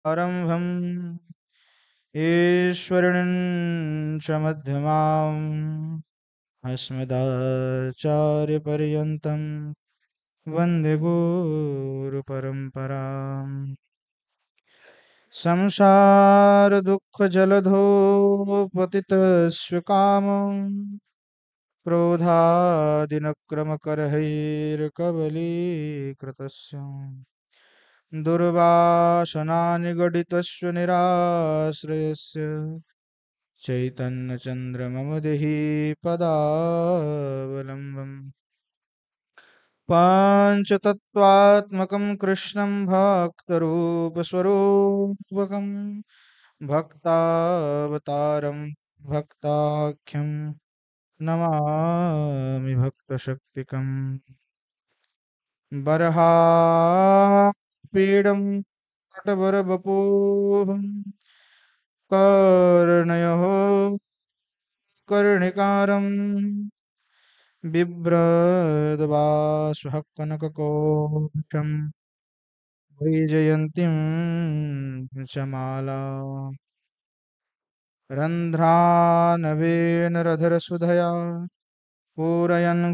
आरम्भम् ईश्वरिणं च मध्यमाम् अस्मदाचार्यपर्यन्तं वन्दे गुरुपरम्पराम् संसारदुःखजलधौ पतितस्वकामम् क्रोधादिनक्रमकरहैर्कबलीकृतस्य दुर्वासनानि गडितस्य निराश्रयस्य चैतन्यचन्द्रममदेहि पदावलम्बम् पाञ्चतत्त्वात्मकं कृष्णं भक्तरूपस्वरूपकम् भक्तावतारं भक्ताख्यं नमामि भक्तशक्तिकम् बर्हापीडं कटवरवपुः कर्णयोः कर्णिकारम् बिभ्रद्वासः कनककोशम् वैजयन्तीं च माला रन्ध्रानवेनरधरसुधया पूरयन्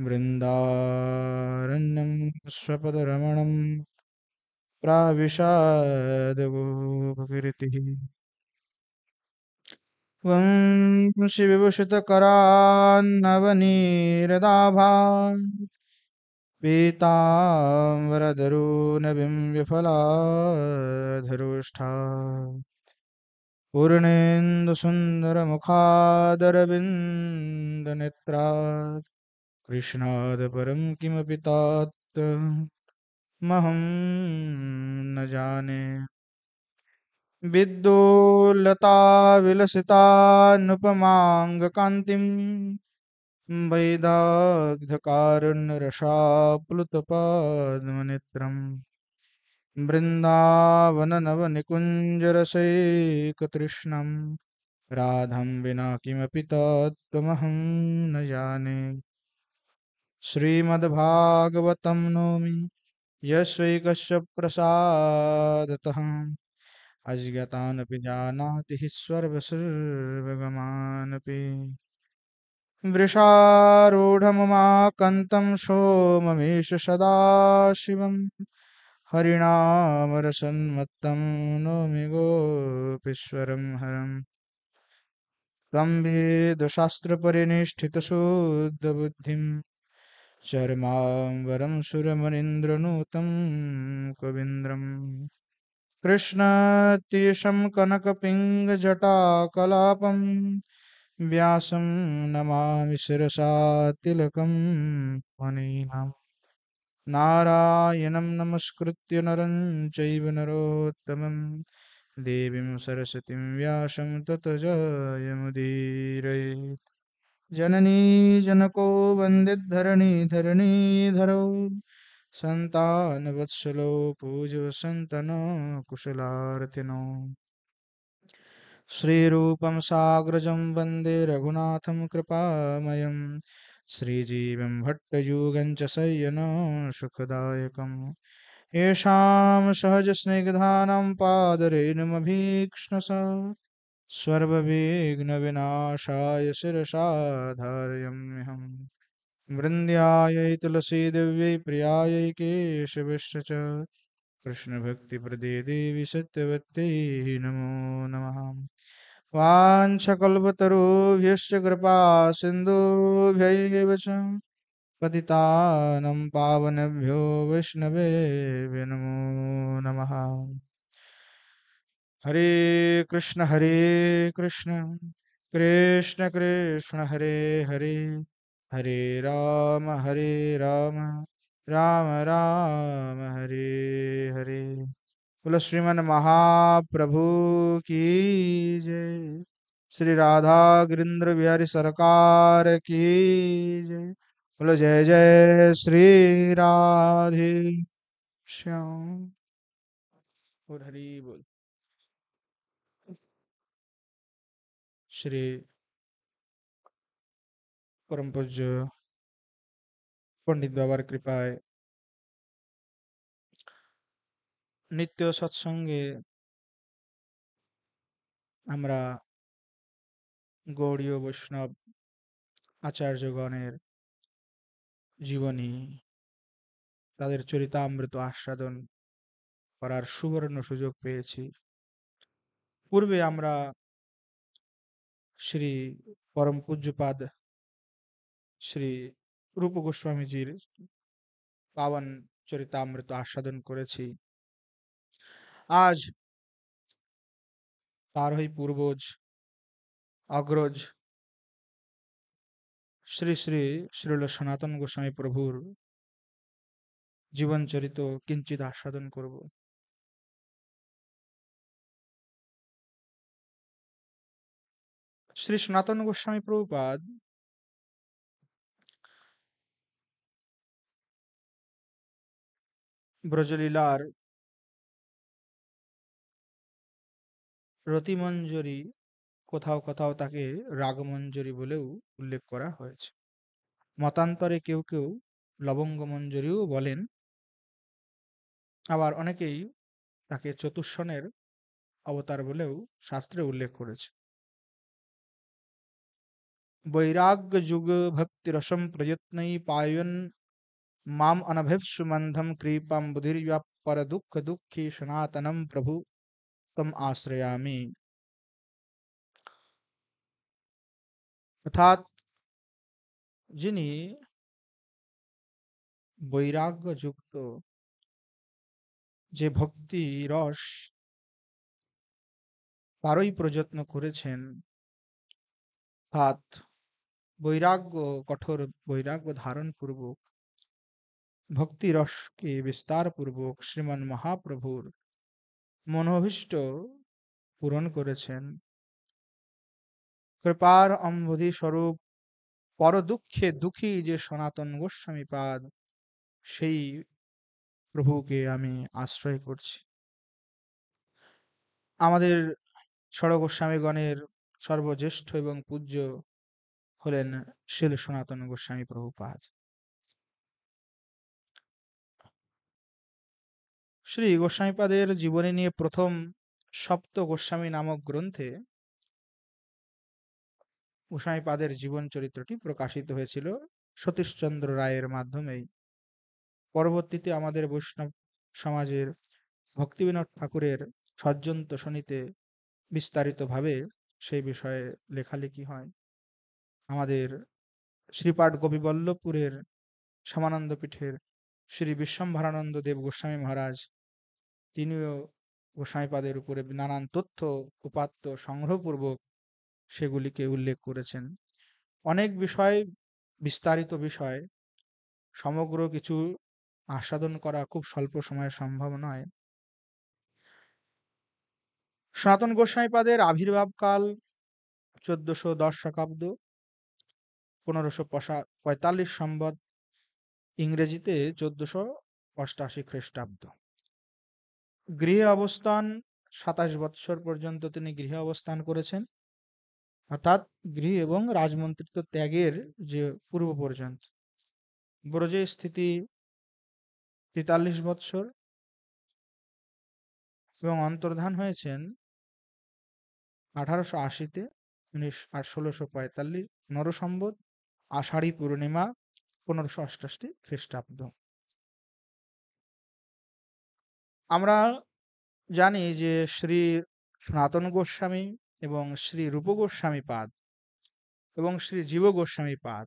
बृन्दारण्यं स्वपदरमणं प्राविशाद्गोपकीर्तिः वंशिविभूषितकरान्नवनीरदाभान् पीताम्बरधरोनविं विफलाधरोष्ठा पूर्णेन्दुसुन्दरमुखादरविन्दनेत्रात् कृष्णात् परं किमपि तात महं न जाने विद्युल्लताविलसितानुपमाङ्गकान्तिं वैदाग्ध्यकारुण्यरसाप्लुतपाद्मनेत्रम् बृन्दावननवनिकुञ्जरसैकतृष्णं राधं विना किमपि तत्त्वमहं न जाने श्रीमद्भागवतं नोमि यस्वैकस्य प्रसादतः अज्ञातानपि जानाति हि सर्वगमानपि वृषारूढममाकन्तं सोममीश सदाशिवं हरिणामरसन्मत्तं नौमि गोपीश्वरं हरम् तं वेदशास्त्रपरिनिष्ठितशुद्धबुद्धिं चर्माम्बरं सुरमणीन्द्रनूतं कवीन्द्रम् कृष्णतीशं कनकपिङ्गजटाकलापं व्यासं नमामि शिरसा तिलकं फणीनाम् नारायणं नमस्कृत्य नरं चैव नरोत्तमं देवीं सरस्वतीं व्यासं ततो जयमुदीरयेत् जननी जनको वन्दिद्धरणीधरणीधरौ सन्तानवत्सलो पूज्यो सन्तनो कुशलार्थिनो श्रीरूपं साग्रजं वन्दे रघुनाथं कृपामयं श्रीजीवं भट्टयुगं च शय्यनो सुखदायकम् येषां सहजस्निग्धानां पादरेणुमभीक्ष्णसा सर्वविघ्नविनाशाय शिरसा धारयाम्यहम् वृन्द्यायै तुलसीदेव्यै प्रियायै केशवस्य च कृष्णभक्तिप्रदे देवी सत्यवत्यै नमो नमः वाञ्छकल्पतरुभ्यश्च कृपा सिन्धुभ्यैव च पतितानं पावनेभ्यो वैष्णवेभ्यो नमो नमः हरे कृष्ण कृष्ण कृष्ण हरे हरे हरे राम राम राम हरे हरे बोलो श्रीमन महाप्रभु की जय। श्री राधा गिरिंद्र बिहारी सरकार की जय। बोलो जय जय श्री राधे श्याम। और हरि बोल। श्री परम पूज्य पंडित बाबा कृपाए নিত্য সৎসঙ্গে আমরা গৌড়ীয় বৈষ্ণব আচার্যগণের জীবনী, তাদের চরিতামৃত আস্বাদন করার সুবর্ণ সুযোগ পেয়েছি। পূর্বে আমরা শ্রী পরম পূজ্যপাদ শ্রী রূপ গোস্বামীজির পাবন চরিতামৃত আস্বাদন করেছি। আজ তারই পূর্বজ অগ্রজ শ্রী শ্রী শ্রীল সনাতন গোস্বামী প্রভুর জীবন চরিত কিঞ্চিত আস্বাদন করব। শ্রী সনাতন গোস্বামী প্রভুপাদ ব্রজলীলার রতিমঞ্জরি, কোথাও কোথাও তাকে রাগমঞ্জরি বলেও উল্লেখ করা হয়েছে। মতান্তরে কেউ কেউ লবঙ্গ মঞ্জরিও বলেন, আবার অনেকেই তাকে চতুষ্ষণের অবতার বলেও শাস্ত্রে উল্লেখ করেছে। বৈরাগ্য যুগ ভক্তি রসম প্রযত্নই পায়ন মাম অনভেপ্সু মন্ধম কৃপাম বুধির্ব্যাপ পর দুঃখ দুঃখী সনাতনম প্রভু তম আশ্রয়ামি। অর্থাৎ যিনি বৈরাগ্য যুক্ত, যে ভক্তি রস তারই প্রযত্ন করেছেন, অর্থাৎ বৈরাগ্য, কঠোর বৈরাগ্য ধারণ পূর্বক ভক্তি রসকে বিস্তার পূর্বক শ্রীমান মহাপ্রভুর মনোভীষ্ট পূরণ করেছেন। কৃপার অম্বুধি স্বরূপ পর দুঃখে দুঃখী যে সনাতন গোস্বামী পাদ, সেই প্রভুকে আমি আশ্রয় করছি। আমাদের ষড় গোস্বামীগণের সর্বজ্যেষ্ঠ এবং পূজ্য হলেন শ্রীল সনাতন গোস্বামী প্রভুপাদ। শ্রী গোস্বামীপাদের জীবনী নিয়ে প্রথম সপ্ত গোস্বামী নামক গ্রন্থে গোস্বামীপাদের জীবন চরিত্রটি প্রকাশিত হয়েছিল সতীশচন্দ্র রায়ের মাধ্যমেই। পরবর্তীতে আমাদের বৈষ্ণব সমাজের ভক্তিবিনোদ ঠাকুরের সজ্জন্ত শনিতে বিস্তারিতভাবে সেই বিষয়ে লেখালেখি হয়। আমাদের শ্রীপাঠ গোপীবল্লভপুরের সমানন্দ পীঠের শ্রী বিশ্বম্ভরানন্দ দেব গোস্বামী মহারাজ, তিনিও গোস্বামীপাদের উপরে নানান তথ্য উপাত্ত সংগ্রহপূর্বক সেগুলিকে উল্লেখ করেছেন। অনেক বিষয়, বিস্তারিত বিষয়, সমগ্র কিছু আস্বাদন করা খুব স্বল্প সময়ে সম্ভব নয়। সনাতন গোস্বামীপাদের আবির্ভাবকাল 1410 শকাব্দ, 1545 সম্বৎ, ইংরেজিতে 1488 খ্রিস্টাব্দ। গৃহে অবস্থান 27 বৎসর পর্যন্ত তিনি গৃহে অবস্থান করেছেন, অর্থাৎ গৃহ এবং রাজমন্ত্রিত্ব ত্যাগের যে পূর্ব পর্যন্ত। ব্রজে স্থিতি 43 বৎসর এবং অন্তর্ধান হয়েছেন 1880-তে, 1645 নরসম্বত, আষাঢ়ী পূর্ণিমা, 1588 খ্রিস্টাব্দ। আমরা জানি যে শ্রী সনাতন গোস্বামী এবং শ্রী রূপ গোস্বামী পাদ এবং শ্রী জীব গোস্বামী পাদ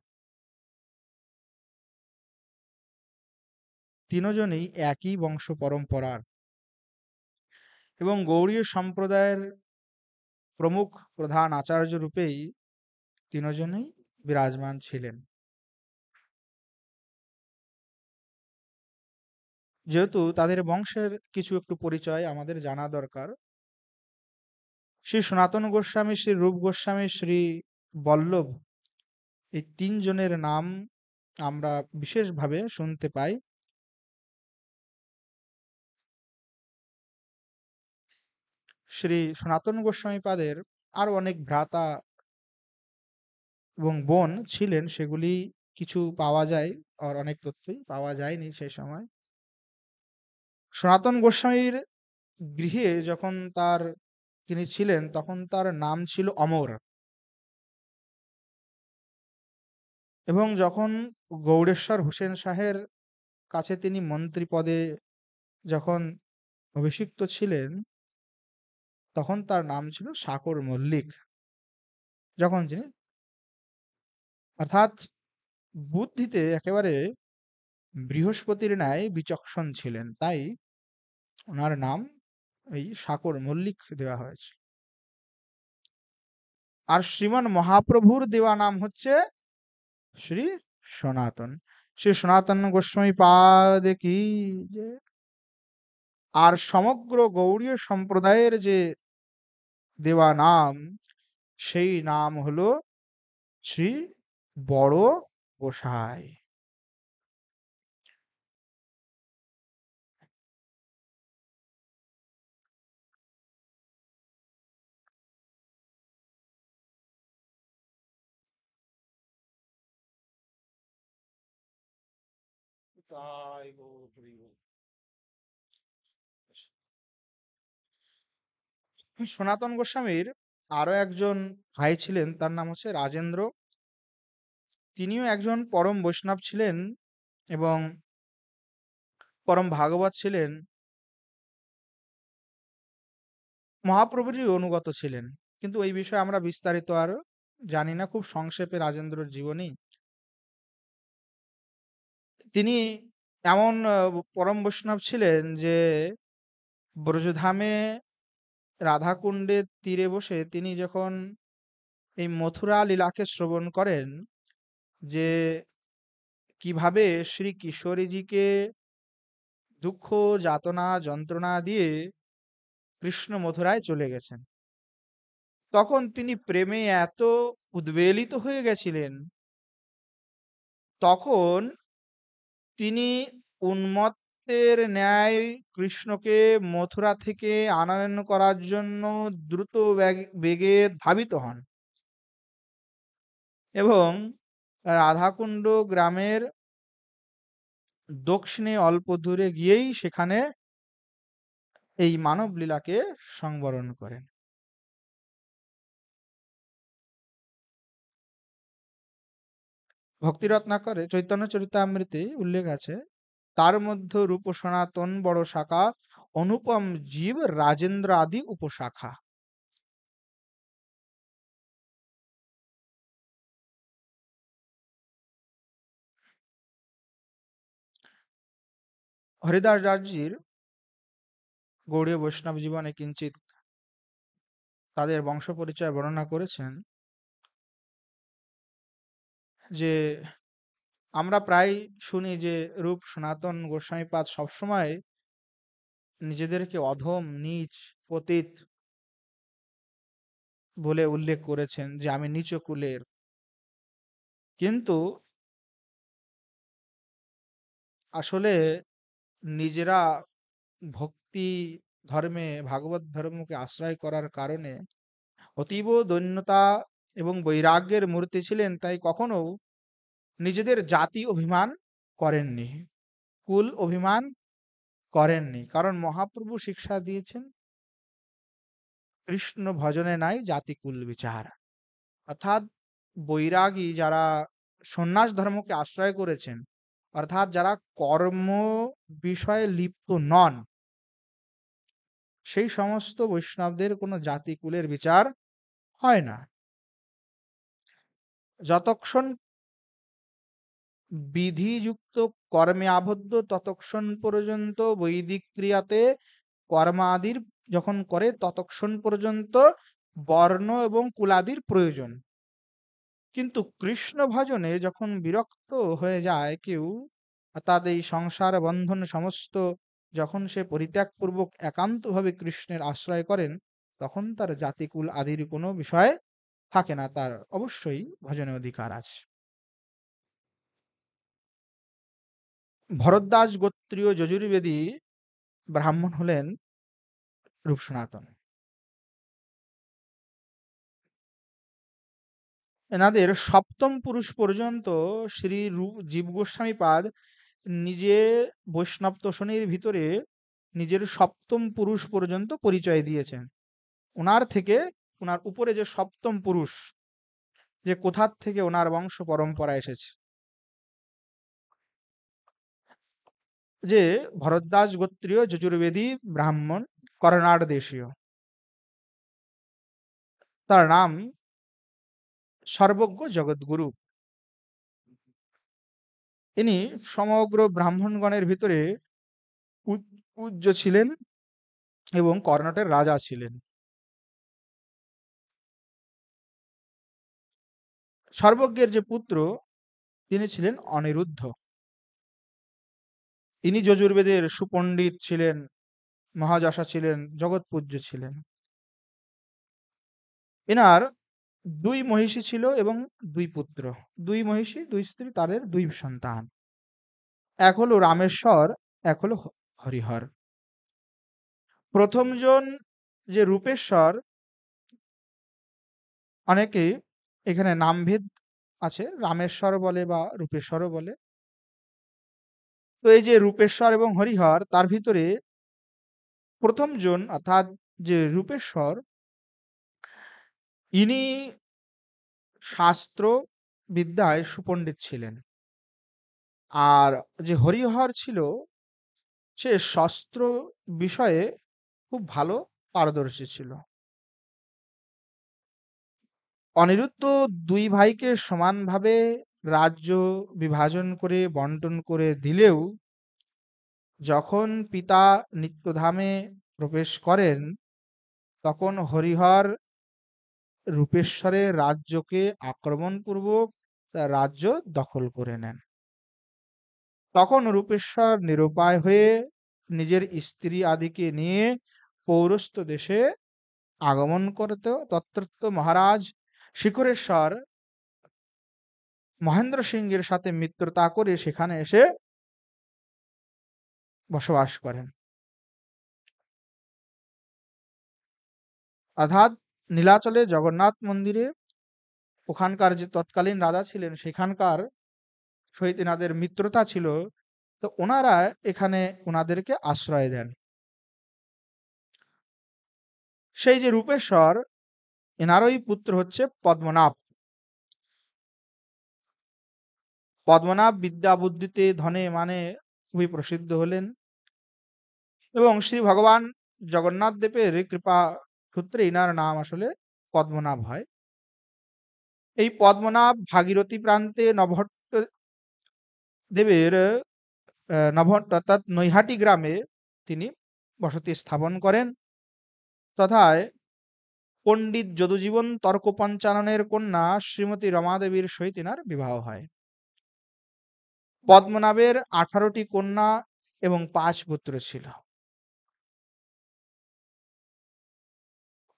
তিনজনেই একই বংশ পরম্পরার এবং গৌড়ীয় সম্প্রদায়ের প্রমুখ প্রধান আচার্য রূপেই তিনজনেই বিরাজমান ছিলেন। যেহেতু তাদের বংশের কিছু একটু পরিচয় আমাদের জানা দরকার, শ্রী সনাতন গোস্বামী, শ্রী রূপ গোস্বামী, শ্রী বল্লভ, এই তিনজনের নাম আমরা বিশেষভাবে শুনতে পাই। শ্রী সনাতন গোস্বামী পাদের আরো অনেক ভ্রাতা এবং বোন ছিলেন, সেগুলি কিছু পাওয়া যায়, আর অনেক তথ্যই পাওয়া যায়নি সেই সময়। সনাতন গোস্বামীর গৃহে যখন তিনি ছিলেন তখন তার নাম ছিল অমর, এবং যখন গৌড়েশ্বর হোসেন শাহের কাছে তিনি মন্ত্রী পদে যখন অভিষিক্ত ছিলেন তখন তার নাম ছিল শাকর মল্লিক। যখন তিনি অর্থাৎ বুদ্ধিতে একেবারে বৃহস্পতির ন্যায় বিচক্ষণ ছিলেন, তাই ওনার নাম এই শাকর মল্লিক দেওয়া হয়েছে। আর শ্রীমান মহাপ্রভুর দেওয়া নাম হচ্ছে শ্রী সনাতন। শ্রী সনাতন গোস্বামী পাদ কি জয়। আর সমগ্র গৌড়ীয় সম্প্রদায়ের যে দেওয়া নাম, সেই নাম হলো শ্রী বড় গোসাই। তাই গৌর হরি বল। সনাতন গোস্বামীর আরো একজন ভাই ছিলেন, তার নাম হচ্ছে রাজেন্দ্র। তিনিও একজন পরম বৈষ্ণব ছিলেন এবং পরম ভাগবত ছিলেন, মহাপ্রভুরই অনুগত ছিলেন। কিন্তু এই বিষয়ে আমরা বিস্তারিত আর জানি না, খুব সংক্ষেপে রাজেন্দ্রর জীবনী। তিনি এমন পরম বৈষ্ণব ছিলেন যে ব্রজধামে রাধাকুণ্ডের তীরে বসে তিনি যখন এই মথুরা লীলাকে শ্রবণ করেন, যে কিভাবে শ্রী কিশোরীজিকে দুঃখ যাতনা যন্ত্রণা দিয়ে কৃষ্ণ মথুরায় চলে গেছেন, তখন তিনি প্রেমে এত উদ্বেলিত হয়ে গেছিলেন, তখন তিনি উন্মত্তের ন্যায় কৃষ্ণকে মথুরা থেকে আনয়ন করার জন্য দ্রুত বেগে ধাবিত হন এবং রাধাকুণ্ড গ্রামের দক্ষিণে অল্প দূরে গিয়েই সেখানে এই মানব লীলাকে সংবরণ করেন। ভক্তিরত্নাকরে চৈতন্য চরিতামৃতে উল্লেখ আছে, তার মধ্যে রূপ সনাতন বড় শাখা, অনুপম জীব রাজেন্দ্র আদি উপশাখা। হরিদাস দাসজির গৌড়ীয় বৈষ্ণব জীবনে কিঞ্চিত তাদের বংশ পরিচয় বর্ণনা করেছেন, যে আমরা প্রায় শুনি যে রূপ সনাতন গোস্বামীপাদ সবসময় নিজেদেরকে অধম নীচ পতিত বলে উল্লেখ করেছেন, যে আমি নিচ কুলের। কিন্তু আসলে নিজেরা ভক্তি ধর্মে ভাগবত ধর্মকে আশ্রয় করার কারণে অতীব দৈন্যতা এবং বৈরাগ্যের মূর্তি ছিলেন, তাই কখনো নিজেদের জাতি অভিমান করেননি, কুল অভিমান করেননি। কারণ মহাপ্রভু শিক্ষা দিয়েছেন, কৃষ্ণ ভজনে নাই জাতি কুল বিচার। অর্থাৎ বৈরাগী যারা সন্ন্যাস ধর্মকে আশ্রয় করেছেন, অর্থাৎ যারা কর্ম বিষয়ে লিপ্ত নন, সেই সমস্ত বৈষ্ণবদের কোনো জাতি কুলের বিচার হয় না। যতক্ষণ বিধিযুক্ত কর্মে আবদ্ধ ততক্ষণ পর্যন্ত বৈদিক ক্রিয়াতে কর্মাদির যখন করে ততক্ষণ পর্যন্ত বর্ণ এবং কুলাদির প্রয়োজন। কিন্তু কৃষ্ণ ভজনে যখন বিরক্ত হয়ে যায় কেউ, অর্থাৎ এই সংসার বন্ধন সমস্ত যখন সে পরিত্যাগপূর্বক একান্তভাবে কৃষ্ণের আশ্রয় করেন, তখন তার জাতিকুল আদির কোনো বিষয় থাকে না, তার অবশ্যই ভজনে অধিকার আছে। ভরদ্বাজ গোত্রীয় যজুর্বেদী ব্রাহ্মণ হলেন রূপ সনাতন। এনাদের সপ্তম পুরুষ পর্যন্ত শ্রী জীব গোস্বামী পাদ নিজে বৈষ্ণব তোষণের ভিতরে নিজের সপ্তম পুরুষ পর্যন্ত পরিচয় দিয়েছেন। ওনার থেকে ওনার উপরে যে সপ্তম পুরুষ, যে কোথার থেকে ওনার বংশ পরম্পরা এসেছে, যে ভরদ্বাজ গোত্রীয় যজুর্বেদী ব্রাহ্মণ, কর্ণাট দেশীয়, তার নাম সর্বজ্ঞ জগৎগুরু। ইনি সমগ্র ব্রাহ্মণগণের ভিতরে পূজ্য ছিলেন এবং কর্ণাটের রাজা ছিলেন। সর্বজ্ঞের যে পুত্র, তিনি ছিলেন অনিরুদ্ধ। ইনি যজুর্বেদের সুপণ্ডিত ছিলেন, মহাযশা ছিলেন, জগৎপূজ্য ছিলেন। এনার দুই মহিষী ছিল এবং দুই পুত্র, দুই মহিষী, দুই স্ত্রী, তাদের দুই সন্তান। এক হলো রামেশ্বর, এক হলো হরিহর। প্রথম জন যে রূপেশ্বর, অনেকে এখানে নামভেদ আছে, রামেশ্বর বলে বা রূপেশ্বরও বলে। তো এই যে রূপেশ্বর এবং হরিহর, তার ভিতরে প্রথম জন অর্থাৎ যে রূপেশ্বর, ইনি শাস্ত্র বিদ্যায় সুপণ্ডিত ছিলেন। আর যে হরিহর ছিল, সে শস্ত্র বিষয়ে খুব ভালো পারদর্শী ছিল। অনিরুদ্ধ দুই ভাইকে সমানভাবে রাজ্য বিভাজন করে বন্টন করে দিলেও, যখন পিতা নিত্যধামে প্রবেশ করেন, তখন হরিহর রূপেশ্বরের রাজ্যকে আক্রমণপূর্বক তার রাজ্য দখল করে নেন। তখন রূপেশ্বর নিরুপায় হয়ে নিজের স্ত্রী আদিকে নিয়ে পৌরস্ত্য দেশে আগমন করত। তত্রত্য মহারাজ শিখরেশ্বর মহেন্দ্র সিংহের সাথে মিত্রতা করে সেখানে এসে বসবাস করেন। অর্থাৎ নীলাচলে জগন্নাথ মন্দিরে ওখানকার যে তৎকালীন রাজা ছিলেন, সেখানকার সহিত এনাদের মিত্রতা ছিল। তো ওনারা এখানে ওনাদেরকে আশ্রয় দেন। সেই যে রূপেশ্বর, এনারই পুত্র হচ্ছে পদ্মনাভ। পদ্মনাভ বিদ্যা বুদ্ধিতে ধনে মানে খুবই প্রসিদ্ধ হলেন এবং শ্রী ভগবান জগন্নাথ দেবের কৃপা সূত্রে ইনার নাম আসলে পদ্মনাভ হয়। এই পদ্মনাভ ভাগীরথী প্রান্তে নভট্ট দেবের নভট্ট অর্থাৎ নৈহাটি গ্রামে তিনি বসতি স্থাপন করেন। তথায় পণ্ডিত যদুজীবন তর্ক পঞ্চাননের কন্যা শ্রীমতী রমাদেবীর সহিত ইনার বিবাহ হয়। পদ্মনাভের 18টি কন্যা এবং 5 পুত্র ছিল।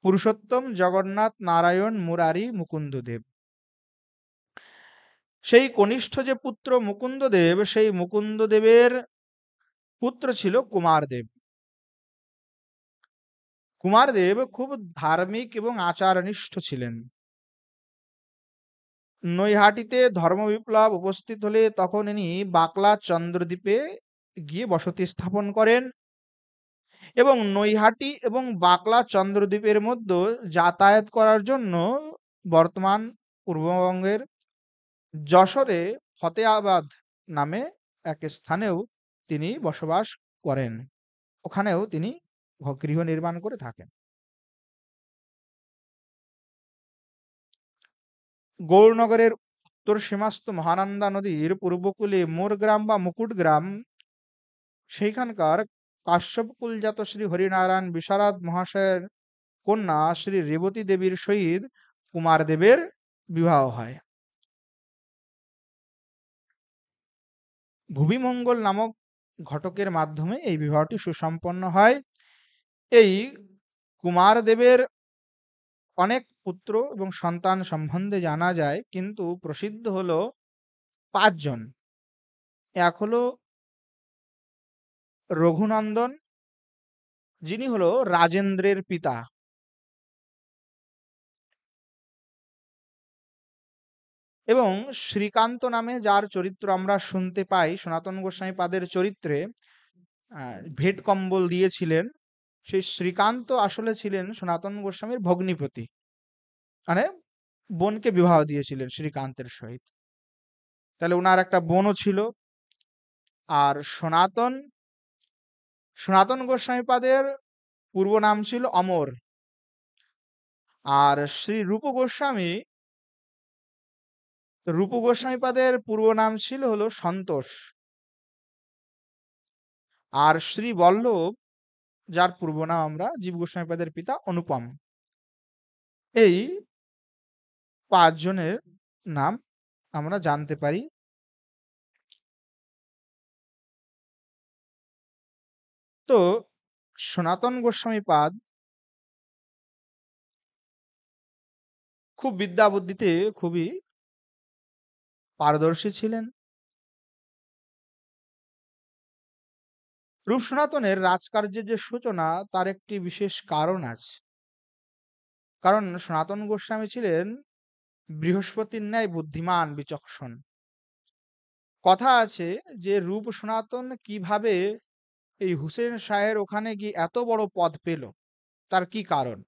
পুরুষোত্তম, জগন্নাথ, নারায়ণ, মুরারি, মুকুন্দদেব। সেই কনিষ্ঠ যে পুত্র মুকুন্দদেব, সেই মুকুন্দদেবের পুত্র ছিল কুমারদেব। কুমারদেব খুব ধার্মিক এবং আচারনিষ্ঠ ছিলেন। নৈহাটিতে ধর্ম বিপ্লব উপস্থিত হলে তখন ইনি বাকলা চন্দ্রদ্বীপে গিয়ে বসতি স্থাপন করেন এবং নৈহাটি এবং বাকলা চন্দ্রদ্বীপের মধ্যে যাতায়াত করার জন্য বর্তমান পূর্ববঙ্গের যশোরে ফতেয়াবাদ নামে এক স্থানেও তিনি বসবাস করেন। ওখানেও তিনি গৃহ নির্মাণ করে থাকেন। গৌরনগরের উত্তর সীমাস্ত মহানন্দা নদীর পূর্বকূলে মোরগ্রাম বা মুকুট গ্রাম, সেইখানকার কাশ্যপকুলজাত শ্রী হরিনারায়ণ বিশারদ মহাশয়ের কন্যা শ্রী রেবতী দেবীর সহিত কুমারদেবের বিবাহ হয়। ভুবিমঙ্গল নামক ঘটকের মাধ্যমে এই বিবাহটি সুসম্পন্ন হয়। এই কুমারদেবের অনেক পুত্র এবং সন্তান সম্বন্ধে জানা যায়, কিন্তু প্রসিদ্ধ হলো 5 জন। এক হলো রঘুনন্দন, যিনি হলো রাজেন্দ্রের পিতা। এবং শ্রীকান্ত নামে যার চরিত্র আমরা শুনতে পাই সনাতন গোস্বামী পাদের চরিত্রে, ভেট কম্বল দিয়েছিলেন, সেই শ্রীকান্ত আসলে ছিলেন সনাতন গোস্বামীর ভগ্নিপতি, মানে বোনকে বিবাহ দিয়েছিলেন শ্রীকান্তের সহিত। তাহলে ওনার একটা বোনও ছিল। আর সনাতন সনাতন গোস্বামীপাদের পূর্ব নাম ছিল অমর। আর শ্রী রূপ গোস্বামীপাদের পূর্ব নাম ছিল হলো সন্তোষ। আর শ্রী বল্লভ, যার পূর্ব নাম আমরা জীব গোস্বামীপাদের পিতা অনুপম। এই 5 জনের নাম আমরা জানতে পারি। তো সনাতন গোস্বামীপাদ খুব বিদ্যা বুদ্ধিতে খুবই পারদর্শী ছিলেন। রূপ সনাতনের রাজকার্যের যে সূচনা, তার একটি বিশেষ কারণ আছে। কারণ সনাতন গোস্বামী ছিলেন বৃহস্পতির ন্যায় বুদ্ধিমান, বিচক্ষণ। কথা আছে যে রূপ সনাতন কিভাবে এই হুসেন শাহের ওখানে গিয়ে এত বড় পদ পেল, তার কি কারণ,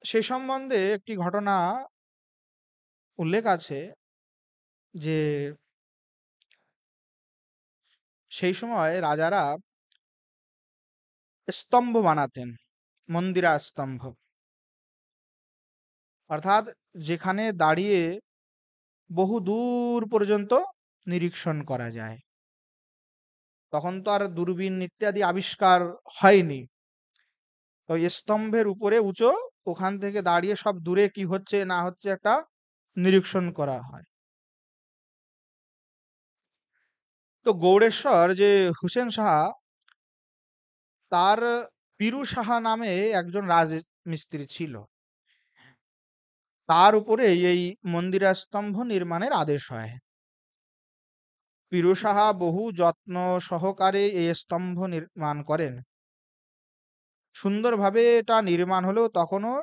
সে সম্বন্ধে একটি ঘটনা উল্লেখ আছে। যে সেই সময় রাজারা স্তম্ভ বানাতেন, মন্দিরা স্তম্ভ, অর্থাৎ যেখানে দাঁড়িয়ে বহু দূর পর্যন্ত নিরীক্ষণ করা যায়। তখন তো আর দূরবীন ইত্যাদি আবিষ্কার হয়নি। তো স্তম্ভের উপরে উঁচু, ওখান থেকে দাঁড়িয়ে সব দূরে কি হচ্ছে না হচ্ছে একটা নিরীক্ষণ করা হয়। তো গৌড়েশ্বর যে হুসেন সাহা, তার পিরু সাহা নামে একজন রাজমিস্ত্রি ছিল, তার উপরে এই মন্দিরা স্তম্ভ নির্মাণের আদেশ হয়। পিরু সাহা বহু যত্ন সহকারে এই স্তম্ভ নির্মাণ করেন। সুন্দরভাবে এটা নির্মাণ হলেও তখনও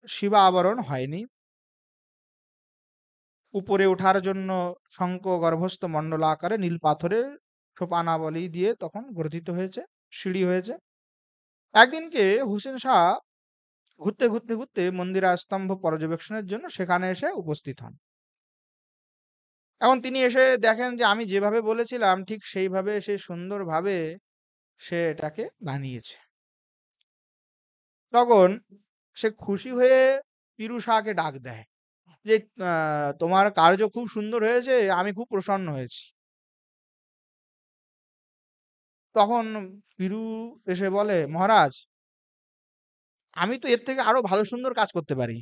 শিবা আবরণ হয়নি। উপরে ওঠার জন্য শঙ্খ গর্ভস্থ মণ্ডল আকারে নীল পাথরের সোপানাবলী দিয়ে তখন গঠিত হয়েছে, সিঁড়ি হয়েছে। একদিনকে হুসেন শাহ ঘুরতে মন্দিরা স্তম্ভ পর্যবেক্ষণের জন্য সেখানে এসে উপস্থিত হন। এখন তিনি এসে দেখেন যে আমি যেভাবে বলেছিলাম ঠিক সেইভাবে সে সুন্দরভাবে সে এটাকে বানিয়েছে। তখন সে খুশি হয়ে পিরু শাহকে ডাক দেয় যে তোমার কার্য খুব সুন্দর হয়েছে, আমি খুব প্রসন্ন হয়েছি। তখন পিরু এসে বলে, মহারাজ, আমি তো এর থেকে আরো ভালো সুন্দর কাজ করতে পারি।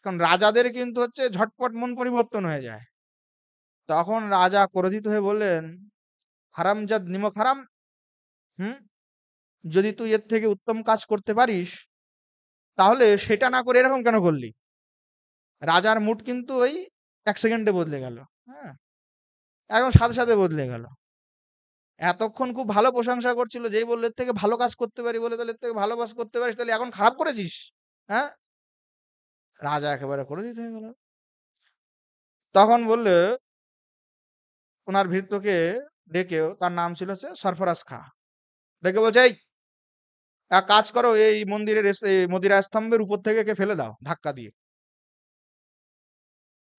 কারণ রাজাদের কিন্তু হচ্ছে ঝটপট মন পরিবর্তন হয়ে যায়। তখন রাজা ক্রোধিত হয়ে বললেন, হারামজাদ নিমক হারাম, হুম, যদি তুই এর থেকে উত্তম কাজ করতে পারিস তাহলে সেটা না করে এরকম কেন করলি? রাজার মুড কিন্তু ওই 1 সেকেন্ডে বদলে গেল। হ্যাঁ, একদম সাথে সাথে বদলে গেল। এতক্ষণ খুব ভালো প্রশংসা করছিল, যেই বললো এর থেকে ভালো কাজ করতে পারি বলে, তাহলে এর থেকে ভালো কাজ করতে পারিস, তাহলে এখন খারাপ করেছিস। হ্যাঁ, রাজা একেবারে ক্রোধিত হয়ে গেল। তখন বললে ওনার ভৃত্যকে ডেকে, তার নাম ছিল হচ্ছে সরফরাজ খা, ডেকে বলছে, এই এক কাজ করো, এই মন্দিরের মদিরা স্তম্ভের উপর থেকে একে ফেলে দাও ধাক্কা দিয়ে।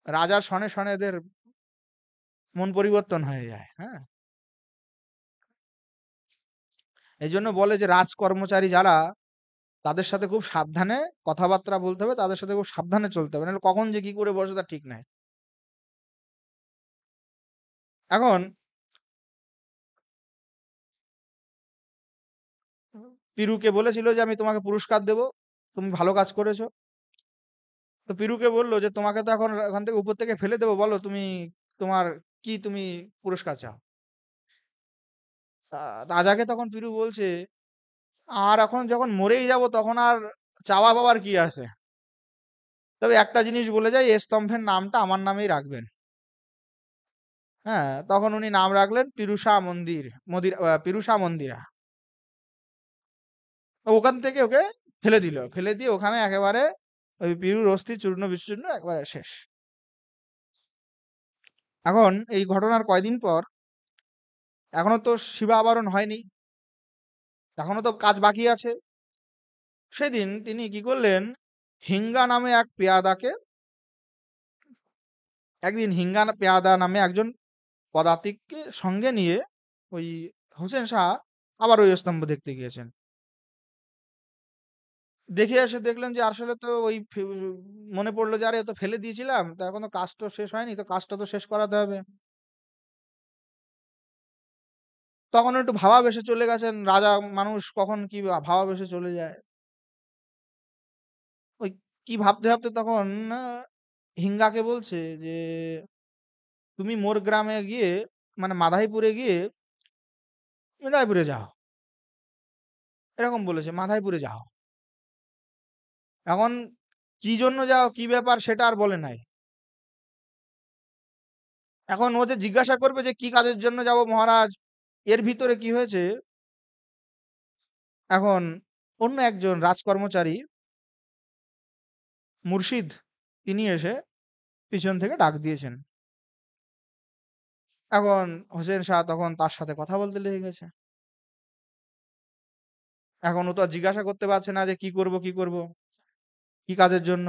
রাজার শনে শনে এদের মন পরিবর্তন হয়ে যায়। হ্যাঁ, এই জন্য বলে যে রাজ কর্মচারী যারা, তাদের সাথে খুব সাবধানে কথাবার্তা বলতে হবে, তাদের সাথে খুব সাবধানে চলতে হবে, নাহলে কখন যে কি করে বসে তা ঠিক নাই। এখন পিরুকে বলেছিল যে আমি তোমাকে পুরস্কার দেব, তুমি ভালো কাজ করেছো। তো পিরুকে বললো যে তোমাকে তো এখন ওখান থেকে উপর থেকে ফেলে দেবো, বলো তুমি তোমার কি তুমি পুরস্কার চাও। রাজাকে তখন পিরু বলছে, আর এখন যখন মরেই যাব তখন আর চাওয়া পাওয়ার কি আছে, তবে একটা জিনিস বলে যাই, এই স্তম্ভের নামটা আমার নামেই রাখবেন। হ্যাঁ, তখন উনি নাম রাখলেন পিরুষা মন্দির, পিরুষা মন্দিরা। ওখান থেকে ওকে ফেলে দিল, ফেলে দিয়ে ওখানে একেবারে ওই পিরুর অস্থি চূর্ণ বিচূর্ণ একবারে শেষ। এখন এই ঘটনার কয়দিন পর এখনো তো শিবা আবরণ হয়নি, এখনো তো কাজ বাকি আছে। সেদিন তিনি কি করলেন, হিঙ্গা নামে এক পেয়াদাকে, একদিন হিঙ্গা পেয়াদা নামে একজন পদাতিককে সঙ্গে নিয়ে ওই হোসেন শাহ আবার ওই স্তম্ভ দেখতে গিয়েছেন। দেখে এসে দেখলেন যে আসলে তো ওই মনে পড়লো যে আরে এ তো ফেলে দিয়েছিলাম, তো এখনো কাজ তো শেষ হয়নি, তো কাজটা তো শেষ করাতে হবে। তখন একটু ভাবাবেশে চলে গেছেন, রাজা মানুষ কখন কি ভাবাবেশে চলে যায়। ওই কি ভাবতে ভাবতে তখন হিঙ্গাকে বলছে যে তুমি মোর গ্রামে গিয়ে, মানে মাধাইপুরে গিয়ে মেদিনীপুরে যাও, এরকম বলেছে, মাধাইপুরে যাও। এখন কি জন্য যাও, কি ব্যাপার, সেটা আর বলে নাই। এখন ও যে জিজ্ঞাসা করবে যে কি কাজের জন্য যাব মহারাজ, এর ভিতরে কি হয়েছে, এখন অন্য একজন রাজকর্মচারী মুর্শিদ তিনি এসে পিছন থেকে ডাক দিয়েছেন। এখন হোসেন শাহ তখন তার সাথে কথা বলতে লেগে গেছে। এখন ও তো আর জিজ্ঞাসা করতে পারছে না যে কি করব কি করব, কি কাজের জন্য।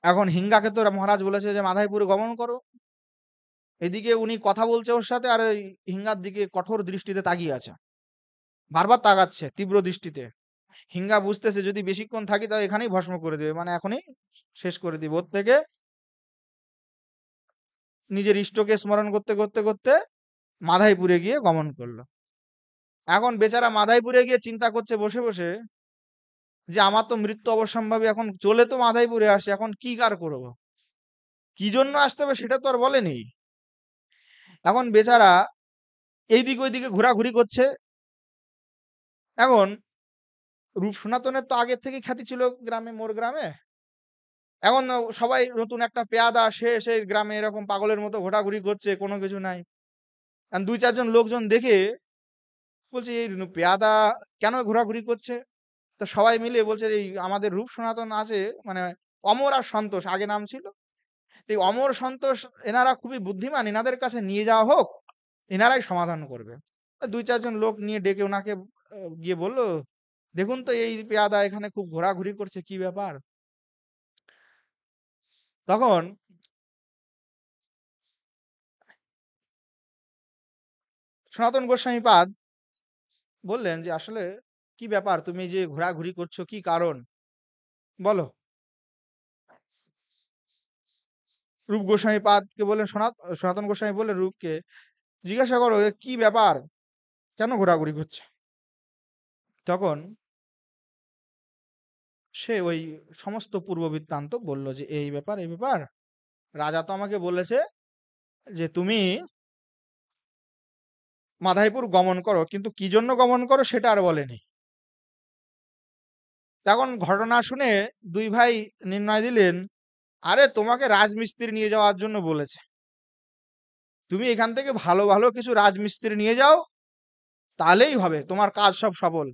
এখন হিঙ্গাকে তো মহারাজ বলেছে যে মাধাইপুরে গমন করো। এদিকে উনি কথা বলছে ওর সাথে, আর ওই হিঙ্গার দিকে কঠোর দৃষ্টিতে তাকিয়ে আছে, বারবার তাকাচ্ছে তীব্র দৃষ্টিতে। হিঙ্গা বুঝতেছে যদি বেশিক্ষণ থাকি তাহলে এখানেই ভস্ম করে দেবে, মানে এখনই শেষ করে দিব। ওর থেকে নিজের ইষ্টকে স্মরণ করতে করতে করতে মাধাইপুরে গিয়ে গমন করলো। এখন বেচারা মাধাইপুরে গিয়ে চিন্তা করছে বসে বসে যে আমার তো মৃত্যু অবশ্যম্ভাবী, এখন চলে তো মাধাইপুরে আসে, এখন কি কার করবো, কি জন্য আসতে হবে সেটা তো আর বলেনি। এখন বেচারা এইদিকে ওইদিকে ঘোরাঘুরি করছে। এখন রূপ সনাতনের তো আগের থেকে খ্যাতি ছিল গ্রামে, মোর গ্রামে। এখন সবাই নতুন একটা পেয়াদা, সে সেই গ্রামে এরকম পাগলের মতো ঘোরাঘুরি করছে, কোনো কিছু নাই। আর দুই চারজন লোকজন দেখে বলছে এই পেয়াদা কেন ঘোরাঘুরি করছে। তো সবাই মিলে বলছে এই আমাদের রূপ সনাতন আছে, মানে অমর আর সন্তোষ আগে নাম ছিল, এই অমর সন্তোষ এনারা খুবই বুদ্ধিমান, এনাদের কাছে নিয়ে যাওয়া হোক, এনারাই সমাধান করবে। দুই চারজন লোক নিয়ে ডেকে ওনাকে গিয়ে বললো, দেখুন তো এই পেয়াদা এখানে খুব ঘোরাঘুরি করছে, কি ব্যাপার। তখন সনাতন গোস্বামী পাদ বললেন যে আসলে কি ব্যাপার, তুমি যে ঘোরাঘুরি করছো, কি কারণ বলো। রূপ গোস্বামী পাদকে বললেন, সনাতন গোস্বামী বললেন রূপকে, জিজ্ঞাসা করো যে কি ব্যাপার, কেন ঘোরাঘুরি করছে। তখন সে ওই সমস্ত পূর্ব বৃত্তান্ত বলল যে এই ব্যাপার এই ব্যাপার, রাজা তো আমাকে বলেছে যে তুমি মাধাইপুর গমন করো, কিন্তু কি জন্য গমন করো সেটা আর বলেনি। তখন ঘটনা শুনে দুই ভাই নির্ণয় দিলেন, আরে তোমাকে রাজমিস্ত্রি নিয়ে যাওয়ার জন্য বলেছে, তুমি এখান থেকে ভালো ভালো কিছু রাজমিস্ত্রি নিয়ে যাও, তাহলেই হবে তোমার কাজ সব সফল।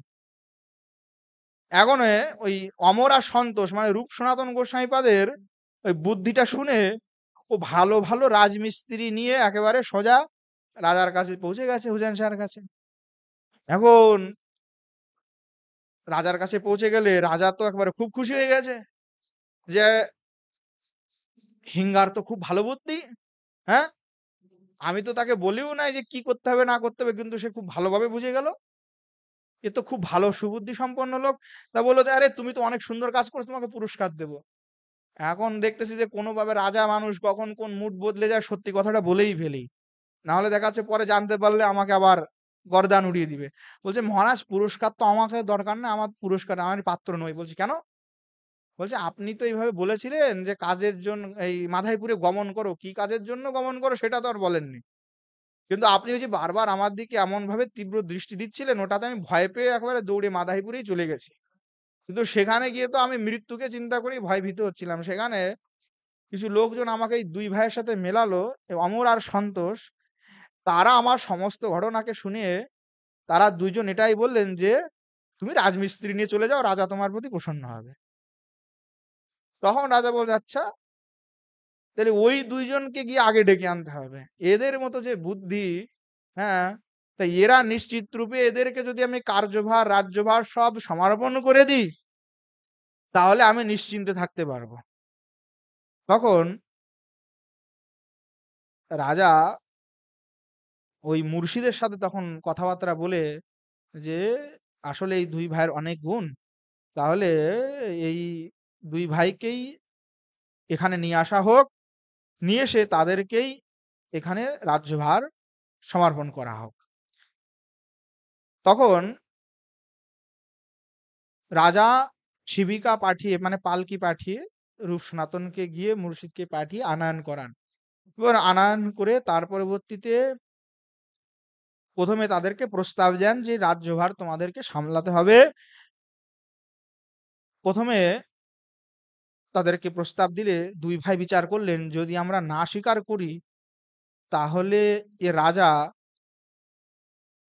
এখন ওই অমর আর সন্তোষ মানে রূপ সনাতন গোস্বামী পাদের ওই বুদ্ধিটা শুনে ও ভালো ভালো রাজমিস্ত্রি নিয়ে একেবারে সোজা রাজার কাছে পৌঁছে গেছে, হুসেন শাহের কাছে। এখন রাজার কাছে পৌঁছে গেলে রাজা তো একবারে খুব খুশি হয়ে গেছে যে হিঙ্গার তো খুব ভালো বুদ্ধি। হ্যাঁ, আমি তো তাকে বলিও নাই যে কি করতে হবে না করতে হবে, কিন্তু সে খুব ভালোভাবে বুঝে গেল, এ তো খুব ভালো সুবুদ্ধি সম্পন্ন লোক। তা বললো যে আরে তুমি তো অনেক সুন্দর কাজ করছো, তোমাকে পুরস্কার দেবো। এখন দেখতেছি যে কোনোভাবে রাজা মানুষ কখন কোন মুড বদলে যায়, সত্যি কথাটা বলেই ফেলি, না হলে দেখা যাচ্ছে পরে জানতে পারলে আমাকে আবার গর্দান উড়িয়ে দিবে। বলছে মহারাজ পুরস্কার তো আমাকে দরকার না, আমার পুরস্কার আমার পাত্র নই। বলছি কেন। বলছে আপনি তো এইভাবে বলেছিলেন যে কাজের জন্য এই মাধাইপুরে গমন করো, কি কাজের জন্য গমন করো সেটা তো আর বলেননি, কিন্তু আপনি ওই যে বারবার আমার দিকে এমন ভাবে তীব্র দৃষ্টি দিচ্ছিলেন, ওটাতে আমি ভয় পেয়ে একেবারে দৌড়ে মাধাইপুরেই চলে গেছি। কিন্তু সেখানে গিয়ে তো আমি মৃত্যুকে চিন্তা করেই ভয়ভীত হচ্ছিলাম। সেখানে কিছু লোকজন আমাকে এই দুই ভাইয়ের সাথে মেলালো, এই অমর আর সন্তোষ। তারা আমার সমস্ত ঘটনাকে শুনিয়ে তারা দুইজন এটাই বললেন যে তুমি রাজমিস্ত্রি নিয়ে চলে যাও, রাজা তোমার প্রতি প্রসন্ন হবে। তখন রাজা বলছে আচ্ছা, তাহলে ওই দুইজনকে গিয়ে আগে ডেকে আনতে হবে। এদের মতো যে বুদ্ধি, হ্যাঁ, তাই এরা নিশ্চিত রূপে, এদেরকে যদি আমি কার্যভার রাজ্যভার সব সমর্পণ করে দিই, তাহলে আমি নিশ্চিন্তে থাকতে পারবো। তখন রাজা ওই মুর্শিদের সাথে তখন কথাবার্তা বলে যে আসলে এই দুই ভাইয়ের অনেক গুণ, তাহলে এই দুই ভাইকেই এখানে নিয়ে আসা হোক, নিয়ে এসে তাদেরকেই এখানে রাজ্যভার সমর্পণ করা হোক। তখন রাজা শিবিকা পাঠিয়ে, মানে পালকি পাঠিয়ে, রূপ সনাতনকে গিয়ে মুর্শিদকে পাঠিয়ে আনয়ন করান। এবার আনয়ন করে তার পরবর্তীতে প্রথমে তাদেরকে প্রস্তাব দেন যে রাজ্যভার তোমাদেরকে সামলাতে হবে। প্রথমে তাদেরকে প্রস্তাব দিলে দুই ভাই বিচার করলেন, যদি আমরা না স্বীকার করি তাহলে এ রাজা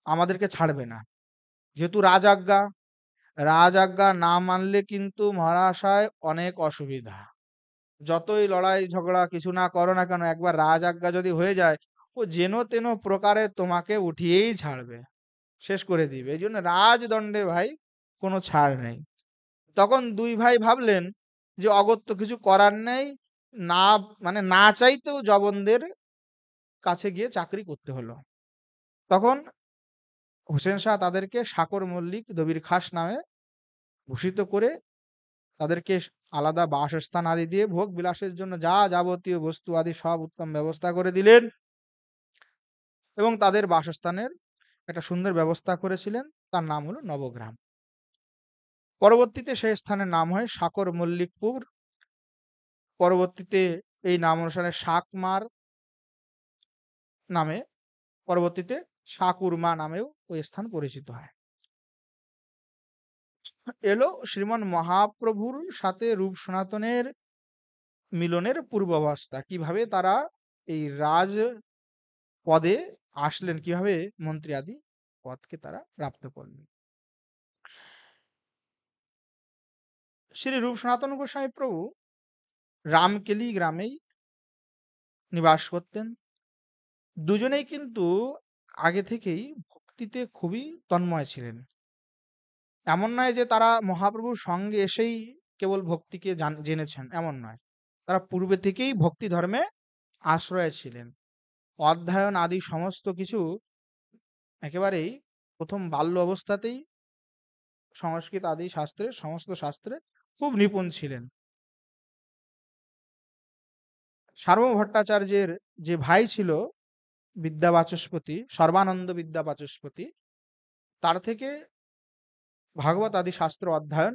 আমাদেরকে ছাড়বে না। যেহেতু রাজাজ্ঞা না মানলে কিন্তু মহারাশায় অনেক অসুবিধা। যতই লড়াই ঝগড়া কিছু না করো না কেন, একবার রাজাজ্ঞা যদি হয়ে যায়, ও যেন তেন প্রকারে তোমাকে উঠিয়েই ছাড়বে, শেষ করে দিবে। এই জন্য রাজদণ্ডে ভাই কোনো ছাড় নেই। তখন দুই ভাই ভাবলেন যে অগত্য কিছু করার নেই, না মানে না চাইতেও জবনদের কাছে গিয়ে চাকরি করতে হলো। তখন হোসেন শাহ তাদেরকে শাকর মল্লিক দবির খাস নামে ভূষিত করে তাদেরকে আলাদা বাসস্থান আদি দিয়ে ভোগ বিলাসের জন্য যা যাবতীয় বস্তু আদি সব উত্তম ব্যবস্থা করে দিলেন, এবং তাদের বাসস্থানের একটা সুন্দর ব্যবস্থা করেছিলেন। তার নাম হলো নবগ্রাম। পরবর্তীতে সেই স্থানের নাম হয় শাকর মল্লিকপুর। পরবর্তীতে এই নাম অনুসারে শাকমার নামে, পরবর্তীতে শাকুরমা নামেও ওই স্থান পরিচিত হয়। এলো শ্রীমান মহাপ্রভুর সাথে রূপ সনাতনের মিলনের পূর্বাবস্থা, কিভাবে তারা এই রাজ পদে আসলেন, কিভাবে মন্ত্রী আদি পদকে তারা প্রাপ্ত করলেন। শ্রী রূপ সনাতন গোস্বামী প্রভু রামকেলি গ্রামেই নিবাস করতেন। দুজনেই কিন্তু আগে থেকেই ভক্তিতে খুবই তন্ময় ছিলেন। এমন নয় যে তারা মহাপ্রভুর সঙ্গে এসেই কেবল ভক্তিকে জেনেছেন, এমন নয়। তারা পূর্বে থেকেই ভক্তি ধর্মে আশ্রয়ে ছিলেন। অধ্যয়ন আদি সমস্ত কিছু একেবারেই প্রথম বাল্য অবস্থাতেই সংস্কৃত আদি শাস্ত্রে, সমস্ত শাস্ত্রে খুব নিপুণ ছিলেন। সার্বভৌম ভট্টাচার্যের যে ভাই ছিল বিদ্যা বাচস্পতি, সর্বানন্দ বিদ্যা বাচস্পতি, তার থেকে ভাগবত আদি শাস্ত্র অধ্যয়ন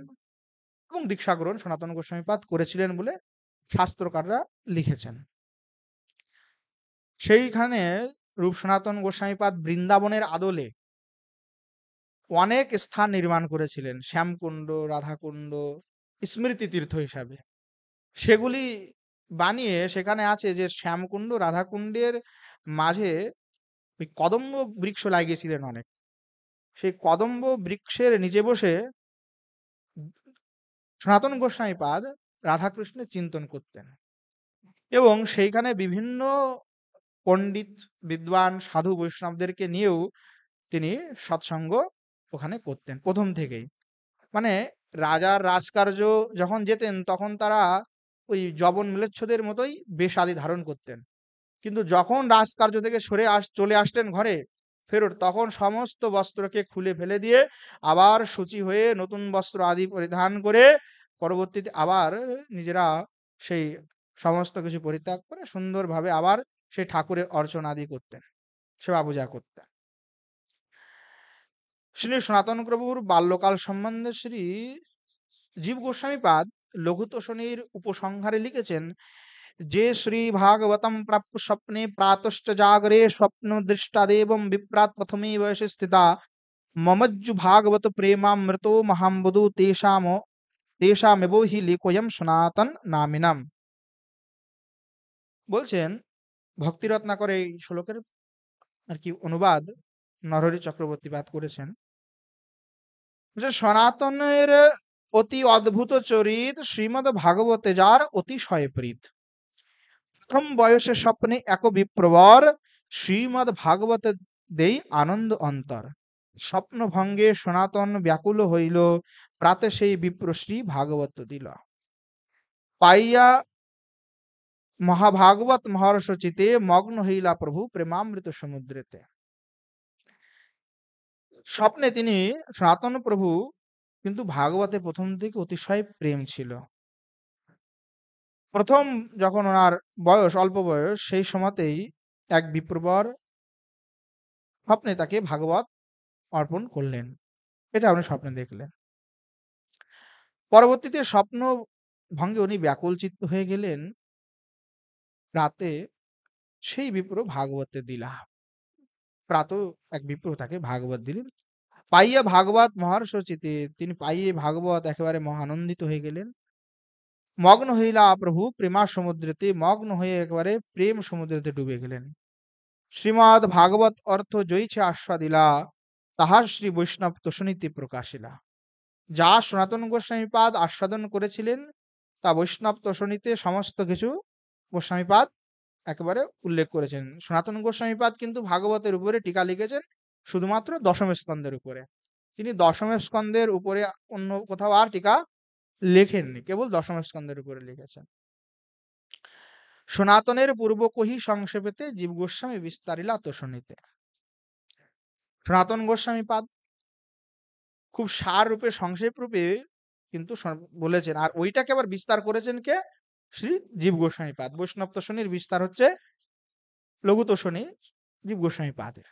এবং দীক্ষা গ্রহণ সনাতন গোস্বামীপাদ করেছিলেন বলে শাস্ত্রকাররা লিখেছেন। সেইখানে রূপ সনাতন গোস্বামীপাদ বৃন্দাবনের আদলে অনেক স্থান নির্মাণ করেছিলেন, শ্যামকুণ্ড, রাধাকুণ্ড, স্মৃতি তীর্থ হিসাবে। সেগুলি বানিয়ে সেখানে আছে যে শ্যামকুণ্ড রাধাকুণ্ডের মাঝে ওই কদম্ব বৃক্ষ লাগিয়েছিলেন অনেক। সেই কদম্ব বৃক্ষের নিচে বসে সনাতন গোস্বামীপাদ রাধাকৃষ্ণের চিন্তন করতেন, এবং সেইখানে বিভিন্ন পণ্ডিত বিদ্বান সাধু বৈষ্ণবদেরকে নিয়েও তিনি সৎসঙ্গ ওখানে করতেন প্রথম থেকেই। মানে রাজার রাজকার্য যখন যেতেন তখন তারা ওই জবন ম্লেচ্ছদের মতোই বেশ আদি ধারণ করতেন, কিন্তু যখন রাজকার্য থেকে চলে আসতেন ঘরে ফেরত, তখন সমস্ত বস্ত্রকে খুলে ফেলে দিয়ে আবার শুচি হয়ে নতুন বস্ত্র আদি পরিধান করে পরবর্তীতে আবার নিজেরা সেই সমস্ত কিছু পরিত্যাগ করে সুন্দরভাবে আবার সেই ঠাকুরের অর্চনা আদি করতেন, সেবা পূজা করতেন। শ্রী সনাতন প্রভুর বাল্যকাল সম্বন্ধে শ্রী জীব গোস্বামীপাদ লঘুতোষণীর উপসংহারে লিখেছেন যে শ্রী ভাগবতম প্রাপ্য স্বপ্নে প্রাতশ্চ জাগরে স্বপ্ন দৃষ্টাদেবম বিপ্রাত প্রথমে বয়সে স্থিতা মমজ্জু ভাগবত প্রেমামৃতো মহাম্বধু তেষামেব হি লিখোয়ম সনাতন নামিনাম। বলছেন ভক্তিরত্নাকর এই শ্লোকের আর কি অনুবাদ নরহরি চক্রবর্তী পাঠ করেছেন, যে সনাতনের অতি অদ্ভুত চরিত শ্রীমদ ভাগবতে যার অতিশয় প্রীত। প্রথম বয়সে স্বপ্নে এক বিপ্রবর, শ্রীমদ ভাগবত দেই আনন্দ অন্তর। স্বপ্ন ভঙ্গে সনাতন ব্যাকুল হইল, প্রাতে সেই বিপ্রশ্রী ভাগবত দিল। পাইয়া মহাভাগবত মহর্ষ চিতে, মগ্ন হইলা প্রভু প্রেমামৃত সমুদ্রেতে। স্বপ্নে তিনি সনাতন প্রভু কিন্তু ভাগবতে প্রথম থেকে অতিশয় প্রেম ছিল। প্রথম যখন ওনার বয়স অল্প বয়স, সেই সময়তেই এক বিপ্রবর স্বপ্নে তাকে ভাগবত অর্পণ করলেন। এটা উনি স্বপ্নে দেখলেন। পরবর্তীতে স্বপ্ন ভঙ্গে উনি ব্যাকুল চিত্ত হয়ে গেলেন। রাতে সেই বিপ্র ভাগবতে দিলা। প্রাত এক বিপ্র তাকে ভাগবত দিলেন। পাইয়া ভাগবত মহর্ষ চিতে, তিনি পাইয়ে ভাগবত একেবারে মহানন্দিত হয়ে গেলেন। মগ্ন হইলা প্রভু প্রেমা সমুদ্রেতে, মগ্ন হয়ে একেবারে প্রেম সমুদ্রেতে ডুবে গেলেন। শ্রীমদ ভাগবত অর্থ জয়ীছে আস্বাদিলা, তাহার শ্রী বৈষ্ণব তোষণীতে প্রকাশিলা। যা সনাতন গোস্বামীপাদ আস্বাদন করেছিলেন, তা বৈষ্ণব তোষণীতে সমস্ত কিছু গোস্বামীপাদ একেবারে উল্লেখ করেছেন। সনাতন গোস্বামীপাদ কিন্তু ভাগবতের উপরে টিকা লিখেছেন শুধুমাত্র দশম স্কন্ধের উপরে। তিনি দশম স্কন্ধের উপরে অন্য কোথাও আর টিকা লেখেননি, কেবল দশম স্কন্ধের উপরে লিখেছেন। সনাতনের পূর্ব কহি সংক্ষেপেতে, জীব গোস্বামী বিস্তারিলা তোষণীতে। সনাতন গোস্বামীপাদ খুব সার রূপে সংক্ষেপ রূপে কিন্তু বলেছেন, আর ওইটাকে আবার বিস্তার করেছেন কে? শ্রী জীব গোস্বামীপাদ। বৈষ্ণব তোষণীর বিস্তার হচ্ছে লঘু তোষণী জীব গোস্বামীপাদের।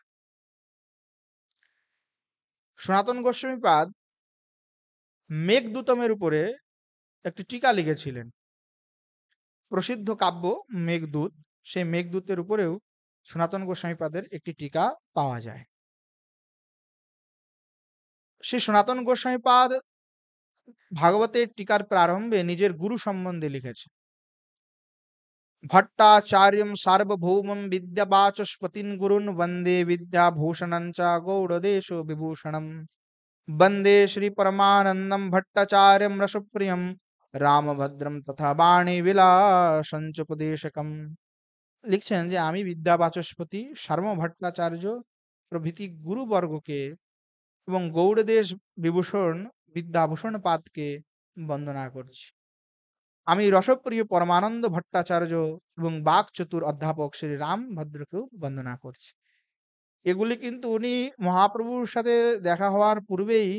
সনাতন গোস্বামীপাদ মেঘদূতমের উপরে একটি টিকা লিখেছিলেন। প্রসিদ্ধ কাব্য মেঘদূত, সেই মেঘদূতের উপরেও সনাতন গোস্বামীপাদের একটি টিকা পাওয়া যায়। সেই সনাতন গোস্বামীপাদ ভাগবতের টিকার প্রারম্ভে নিজের গুরু সম্বন্ধে লিখেছে। ভট্টাচার্যম সার্বভৌমম বিদ্যাবাচস্পতিন গুরুন বন্দে বিদ্যাভূষণং চ গৌড়দেশ বিভূষণম। বন্দে শ্রী পরমানন্দম ভট্টাচার্যম রসপ্রিয়ম, রামভদ্রম তথা বাণী বিলাসঞ্চোপদেশকম। লিখছেন যে আমি বিদ্যাবাচস্পতি সার্ব ভট্টাচার্য প্রভৃতি গুরুবর্গকে এবং গৌড়দেশ বিভূষণ বিদ্যাভূষণ পাদকে বন্দনা করছি। আমি রসপ্রিয় পরমানন্দ ভট্টাচার্য এবং বাক চতুর অধ্যাপক শ্রী রাম ভদ্রকেও বন্দনা করছি। এগুলি কিন্তু উনি মহাপ্রভুর সাথে দেখা হওয়ার পূর্বেই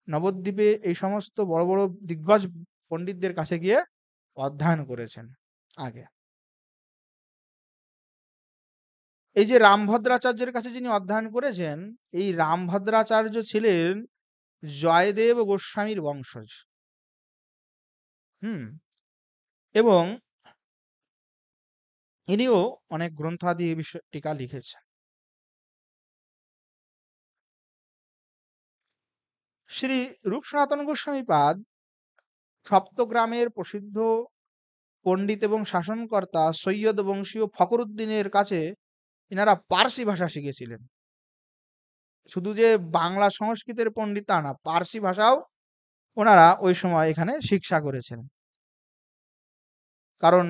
নবদ্বীপে এই সমস্ত বড় বড় দিগ্গজ পণ্ডিতদের কাছে গিয়ে অধ্যয়ন করেছেন আগে। এই যে রামভদ্রাচার্যের কাছে যিনি অধ্যয়ন করেছেন, এই রামভদ্রাচার্য ছিলেন জয়দেব গোস্বামীর বংশজ। এবং ইনিও অনেক গ্রন্থাদি এই বিষয় টিকা লিখেছেন। শ্রী রূপ সনাতন গোস্বামীপাদ সপ্তগ্রামের প্রসিদ্ধ পণ্ডিত এবং শাসনকর্তা সৈয়দ বংশীয় ফখরুদ্দিনের কাছে এনারা পার্সি ভাষা শিখেছিলেন। শুধু যে বাংলা সংস্কৃতের পণ্ডিত তা না, পার্সি ভাষাও ওনারা ওই সময় এখানে শিক্ষা করেছেন। কারণ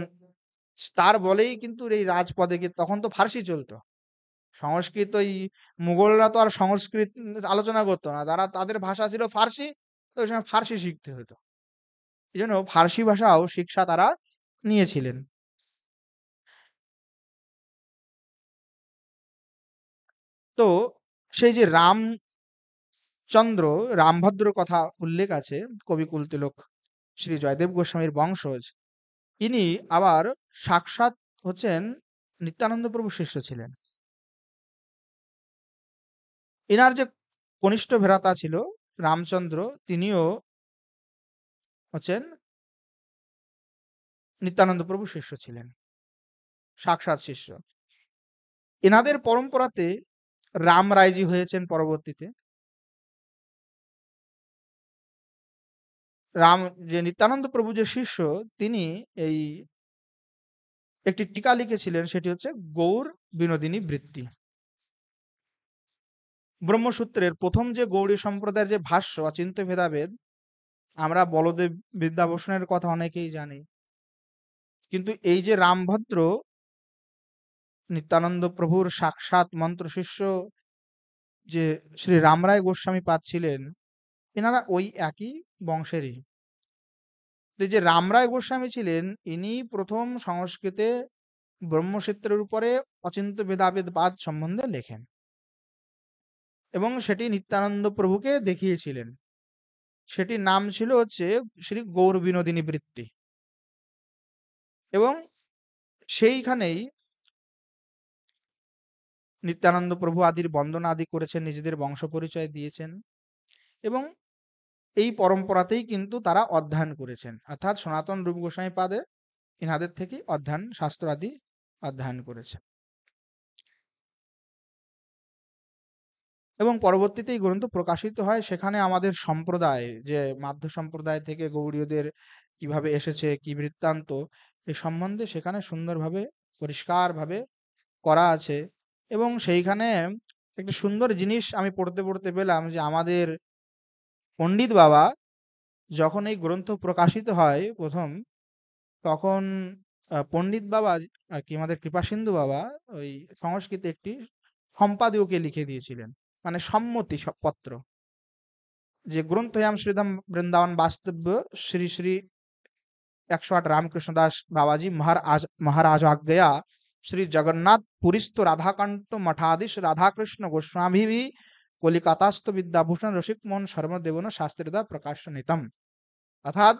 তার বলেই কিন্তু এই রাজপদে তখন তো ফার্সি চলতো। সংস্কৃত, ওই মুঘলরা তো আর সংস্কৃত আলোচনা করতো না, তারা তাদের ভাষা ছিল ফার্সি, তো ওই সময় ফার্সি শিখতে হতো। এই জন্য ফার্সি ভাষাও শিক্ষা তারা নিয়েছিলেন। তো সেই যে রামচন্দ্র রামভদ্র কথা উল্লেখ আছে, কবিকুল তিলক শ্রী জয়দেব গোস্বামীর বংশজ, ইনি আবার সাক্ষাৎ হচ্ছেন নিত্যানন্দ প্রভু শিষ্য ছিলেন। ইনার যে কনিষ্ঠ ভ্রাতা ছিল রামচন্দ্র, তিনিও হচ্ছেন নিত্যানন্দ প্রভু শিষ্য ছিলেন, সাক্ষাৎ শিষ্য। এনাদের পরম্পরাতে রাম রায়জি হয়েছেন পরবর্তীতে। রাম যে নিত্যানন্দ প্রভু যে শিষ্য, তিনি এই একটি টিকা লিখেছিলেন, সেটি হচ্ছে গৌর বিনোদিনী বৃত্তি। ব্রহ্মসূত্রের প্রথম যে গৌড়ী সম্প্রদায়ের যে ভাষ্য অচিন্ত ভেদাভেদ, আমরা বলদেব বিদ্যাভূষণের কথা অনেকেই জানি, কিন্তু এই যে রামভদ্র নিত্যানন্দ প্রভুর সাক্ষাৎ মন্ত্র শিষ্য যে শ্রী রামরায় গোস্বামী পাদ ছিলেন, এনারা ওই একই বংশেরই। তো এই যে রামরায় গোস্বামী ছিলেন, ইনি প্রথম সংস্কৃতে ব্রহ্মসূত্রের উপরে অচিন্ত ভেদাভেদ বাদ সম্বন্ধে লেখেন এবং সেটি নিত্যানন্দ প্রভুকে দেখিয়েছিলেন। সেটির নাম ছিল হচ্ছে শ্রী গৌর বিনোদিনী বৃত্তি। এবং সেইখানেই নিত্যানন্দ প্রভু আদির বন্দনা আদি করেছেন, নিজেদের বংশ পরিচয় দিয়েছেন এবং এই পরম্পরাতেই কিন্তু তারা অধ্যয়ন করেছেন, অর্থাৎ সনাতন রূপ গোস্বামী পাদে ইনাদের থেকে অধ্যয়ন শাস্ত্র আদি অধ্যয়ন করেছেন। এবং পরবর্তীতে এই গ্রন্থ প্রকাশিত হয়। সেখানে আমাদের সম্প্রদায়, যে মাধ্য সম্প্রদায় থেকে গৌড়ীয়দের কিভাবে এসেছে, কি বৃত্তান্ত, এ সম্বন্ধে সেখানে সুন্দরভাবে পরিষ্কারভাবে করা আছে। এবং সেইখানে একটা সুন্দর জিনিস আমি পড়তে পড়তে পেলাম যে আমাদের পণ্ডিত বাবা যখন এই গ্রন্থ প্রকাশিত হয় প্রথম, তখন পণ্ডিত বাবা আর কি আমাদের কৃপাসিন্ধু বাবা ওই সংস্কৃতে একটি সম্পাদকীয় লিখে দিয়েছিলেন, মানে সম্মতি পত্র, যে গ্রন্থয়াম শ্রীধাম বৃন্দাবন বাস্তব্য শ্রী শ্রী 108 রামকৃষ্ণ দাস বাবাজি महाराज आज्ञया श्री जगन्नाथ पुरिस्त राधाकांत मठाधीश राधाकृष्ण गोस्वामी भी কলিকাতাস্থ বিদ্যাভূষণ রসিক মোহন শর্মদেবন শাস্ত্রীদা প্রকাশনিতম। অর্থাৎ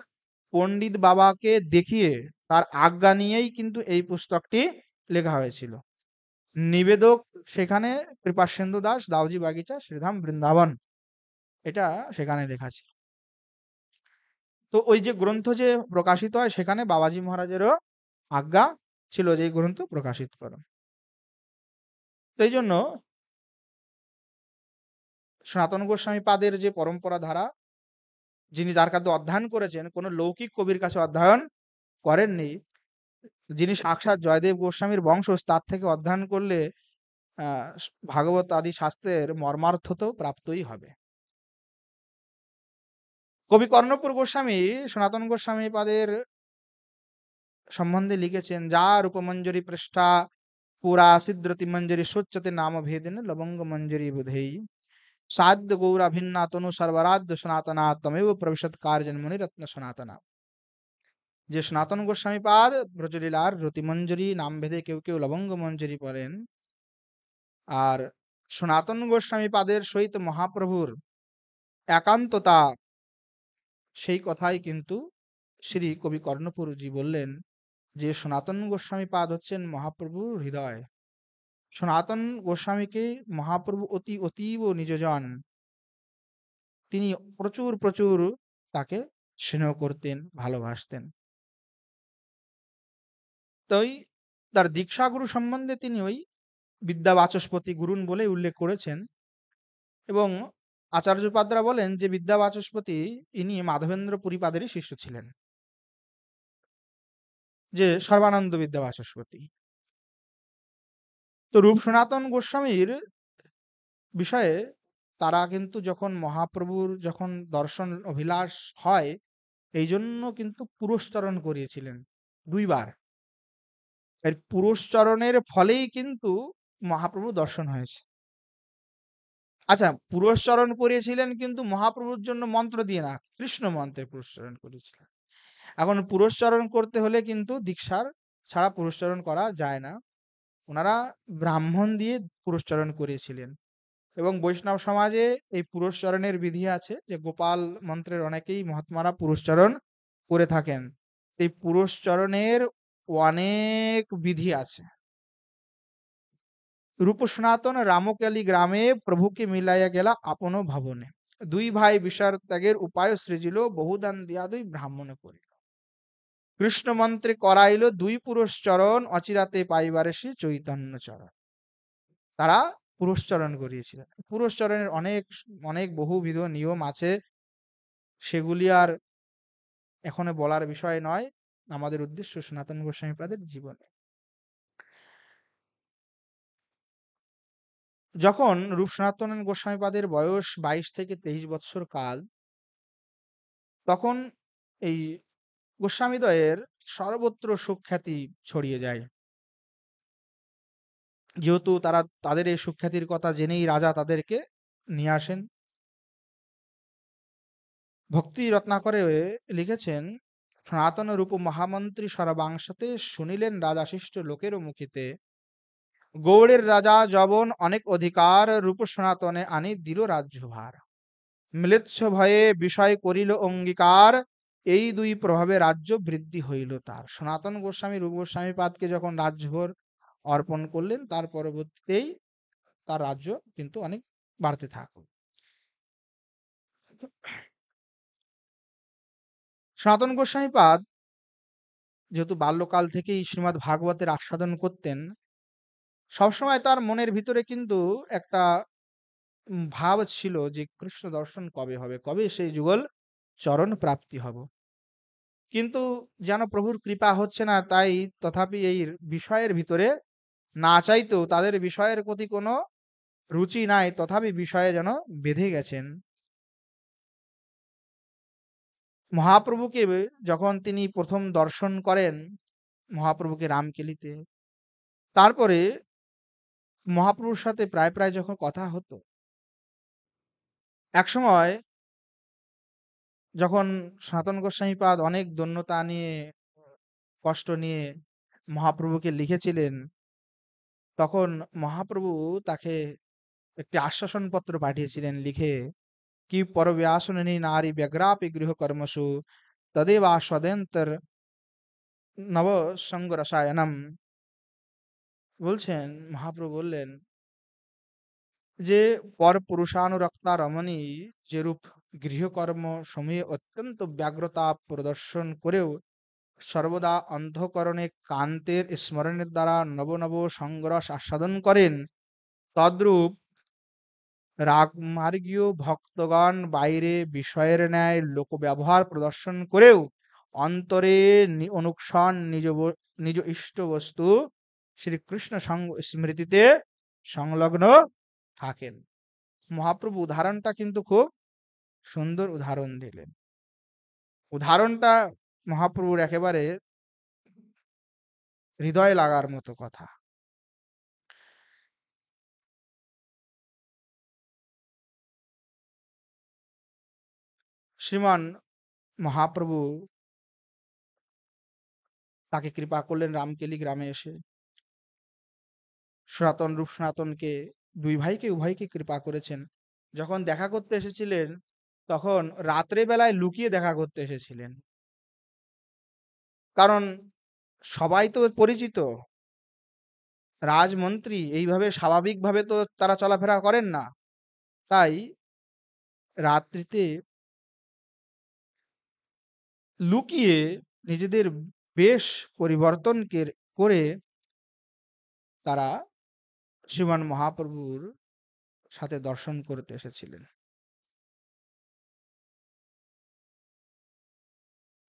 পণ্ডিত বাবাকে দেখিয়ে তার আজ্ঞা নিয়েই কিন্তু এই পুস্তকটি লেখা হয়েছিল। নিবেদক সেখানে কৃপাসিন্ধু দাস দাউজি বাগিচা শ্রীধাম বৃন্দাবন, এটা সেখানে লেখা ছিল। তো ওই যে গ্রন্থ যে প্রকাশিত হয় সেখানে বাবাজি মহারাজেরও আজ্ঞা ছিল যে এই গ্রন্থ প্রকাশিত করো। তো এই জন্য সনাতন গোস্বামী পাদের যে পরম্পরা ধারা, যিনি যার কাছে অধ্যয়ন করেছেন, কোনো লৌকিক কবির কাছে অধ্যয়ন করেননি, যিনি সাক্ষাৎ জয়দেব গোস্বামীর বংশজ, তার থেকে অধ্যয়ন করলে ভাগবত আদি শাস্ত্রের মর্মার্থ তো প্রাপ্তই হবে। কবি কর্ণপুর গোস্বামী সনাতন গোস্বামী পাদের সম্বন্ধে লিখেছেন, যা রূপমঞ্জরি পৃষ্ঠা পুরা সিদ্রতি মঞ্জরি সোচ্চতে নাম ভেদিন লবঙ্গ মঞ্জরি বুধেই সাধ্য গৌরা ভিন্না তনু সর্বরাধ্য সনাতনা তমেব প্রবিশদ কার্যন্মনি রত্ন সনাতনা। যে সনাতন গোস্বামী পাদ ব্রজলীলার রতিমঞ্জরি নাম ভেদে কেউ কেউ লবঙ্গ মঞ্জরি বলেন, আর সনাতন গোস্বামী পাদের সহিত মহাপ্রভুর একান্ততা, সেই কথাই কিন্তু শ্রী কবি কর্ণপুরজি বললেন যে সনাতন গোস্বামী পাদ হচ্ছেন মহাপ্রভুর হৃদয়। সনাতন গোস্বামীকে মহাপ্রভু অতীব নিজজন, তিনি প্রচুর প্রচুর তাকে স্নেহ করতেন, ভালোবাসতেন। তাই তার দীক্ষাগুরু সম্বন্ধে তিনি ওই বিদ্যা বাচস্পতি গুরুন বলে উল্লেখ করেছেন। এবং আচার্যপাদরা বলেন যে বিদ্যা বাচস্পতি ইনি মাধবেন্দ্র পুরীপাদেরই শিষ্য ছিলেন, যে সর্বানন্দ বিদ্যা বাচস্পতি। তো রূপ সনাতন গোস্বামীর বিষয়ে তারা কিন্তু যখন মহাপ্রভুর যখন দর্শন অভিলাষ হয়, এই জন্য কিন্তু পুরস্চরণ করিয়েছিলেন 2 বার। এর পুরস্চরণের ফলেই কিন্তু মহাপ্রভু দর্শন হয়েছে। আচ্ছা, পুরস্চরণ করিয়েছিলেন কিন্তু মহাপ্রভুর জন্য মন্ত্র দিয়ে না, কৃষ্ণ মন্ত্রে পুরস্চরণ করেছিলেন। এখন পুরস্চরণ করতে হলে কিন্তু দীক্ষার ছাড়া পুরস্চরণ করা যায় না। ওনারা ব্রাহ্মণ দিয়ে পুরস্চরণ করিয়েছিলেন। এবং বৈষ্ণব সমাজে এই পুরস্চরণের বিধি আছে, যে গোপাল মন্ত্রের অনেকেই মহাত্মারা পুরস্চরণ করে থাকেন। এই পুরস্চরণের অনেক বিধি আছে। রূপ সনাতন রামকেলি গ্রামে প্রভুকে মিলাইয়া গেলা আপন ভাবনে, 2 ভাই বিষার ত্যাগের উপায় সৃজিল, বহুদান দিয়া 2 ব্রাহ্মণ করিল। কৃষ্ণ মন্ত্রে করাইল 2 পুরস্চরণ, অচিরাতে পাইবারে সে চৈতন্য চরণ। তারা পুরস্চরণ করিয়েছিলেন। পুরস্চরণের অনেক অনেক বহুবিধ নিয়ম আছে, সেগুলি আর এখানে বলার বিষয় নয়। আমাদের উদ্দেশ্য সনাতন গোস্বামী পাদের জীবনে। যখন রূপ সনাতন গোস্বামী পাদের বয়স 22 থেকে 23 বৎসর কাল, তখন এই গোস্বামীদ্বয়ের সর্বত্র সুখ্যাতি ছড়িয়ে যায়। যেহেতু তারা তাদের এই সুখ্যাতির কথা জেনেই রাজা তাদেরকে নিয়ে আসেন। ভক্তি রত্নাকরে লিখেছেন, সনাতন রূপ মহামন্ত্রী সর্বাংশতে শুনিলেন রাজাশিষ্ট লোকেরও মুখিতে, গৌড়ের রাজা যবন অনেক অধিকার, রূপ সনাতনে আনি দিল রাজ্যভার। ম্লেচ্ছ ভয়ে বিষয় করিল অঙ্গীকার, এই দুই প্রভাবে রাজ্য বৃদ্ধি হইল তার। সনাতন গোস্বামী রূপ গোস্বামী পাদকে যখন রাজ্যভার অর্পণ করলেন, তার পরবর্তীতেই তার রাজ্য কিন্তু অনেক বাড়তে থাকলো। সনাতন গোস্বামী পাদ যেহেতু বাল্যকাল থেকেই শ্রীমদ্ ভাগবতের আস্বাদন করতেন, সবসময় তার মনের ভিতরে কিন্তু একটা ভাব ছিল যে কৃষ্ণ দর্শন কবে হবে, কবে সেই যুগল চরণ প্রাপ্তি হব। কিন্তু যেন প্রভুর কৃপা হচ্ছে না, তাই তথাপি এই বিষয়ের ভিতরে না চাইতেও তাদের বিষয়ের প্রতি কোনো রুচি নাই, তথাপি বিষয়ে যেন বেঁধে গেছেন। মহাপ্রভুকে যখন তিনি প্রথম দর্শন করেন, মহাপ্রভুকে রামকেলিতে, তারপরে মহাপ্রভুর সাথে প্রায় প্রায় যখন কথা হতো, একসময় যখন সনাতন গোস্বামী পাদ অনেক দৈন্যতা নিয়ে, কষ্ট নিয়ে মহাপ্রভুকে লিখেছিলেন, তখন মহাপ্রভু তাকে একটি আশ্বাসন পত্র পাঠিয়েছিলেন লিখে, কি পরব্যাসনী নারী ব্যগ্রাপি গৃহ কর্মসু তদেব আস্বাদেন্তর নব সঙ্গ রসায়নম। বলছেন, মহাপ্রভু বললেন যে পর পুরুষানুরক্তা রমণী যেরূপ গৃহকর্ম সময়ে অত্যন্ত ব্যগ্রতা প্রদর্শন করেও সর্বদা অন্ধকরণে কান্তের স্মরণের দ্বারা নব নব সংগ্রস আস্বাদন করেন, তদ্রূপ রাগমার্গীয় ভক্তগণ বাইরে বিষয়ের ন্যায় লোক ব্যবহার প্রদর্শন করেও অন্তরে অনুক্ষণ নিজ ইষ্ট বস্তু শ্রীকৃষ্ণ স্মৃতিতে সংলগ্ন থাকেন। মহাপ্রভু উদাহরণটা কিন্তু খুব সুন্দর উদাহরণ দিলেন। উদাহরণটা মহাপ্রভুর একেবারে হৃদয় লাগার মতো কথা। শ্রীমান মহাপ্রভু তাকে কৃপা করলেন রামকেলি গ্রামে এসে। সনাতন রূপ সনাতনকে, দুই ভাইকে উভয়কে কৃপা করেছেন। যখন দেখা করতে এসেছিলেন, তখন রাত্রে বেলায় লুকিয়ে দেখা করতে এসেছিলেন, কারণ সবাই তো পরিচিত রাজমন্ত্রী, এইভাবে স্বাভাবিকভাবে তো তারা চলাফেরা করেন না। তাই রাত্রিতে লুকিয়ে নিজেদের বেশ পরিবর্তন করে তারা শ্রীমান মহাপ্রভুর সাথে দর্শন করতে এসেছিলেন।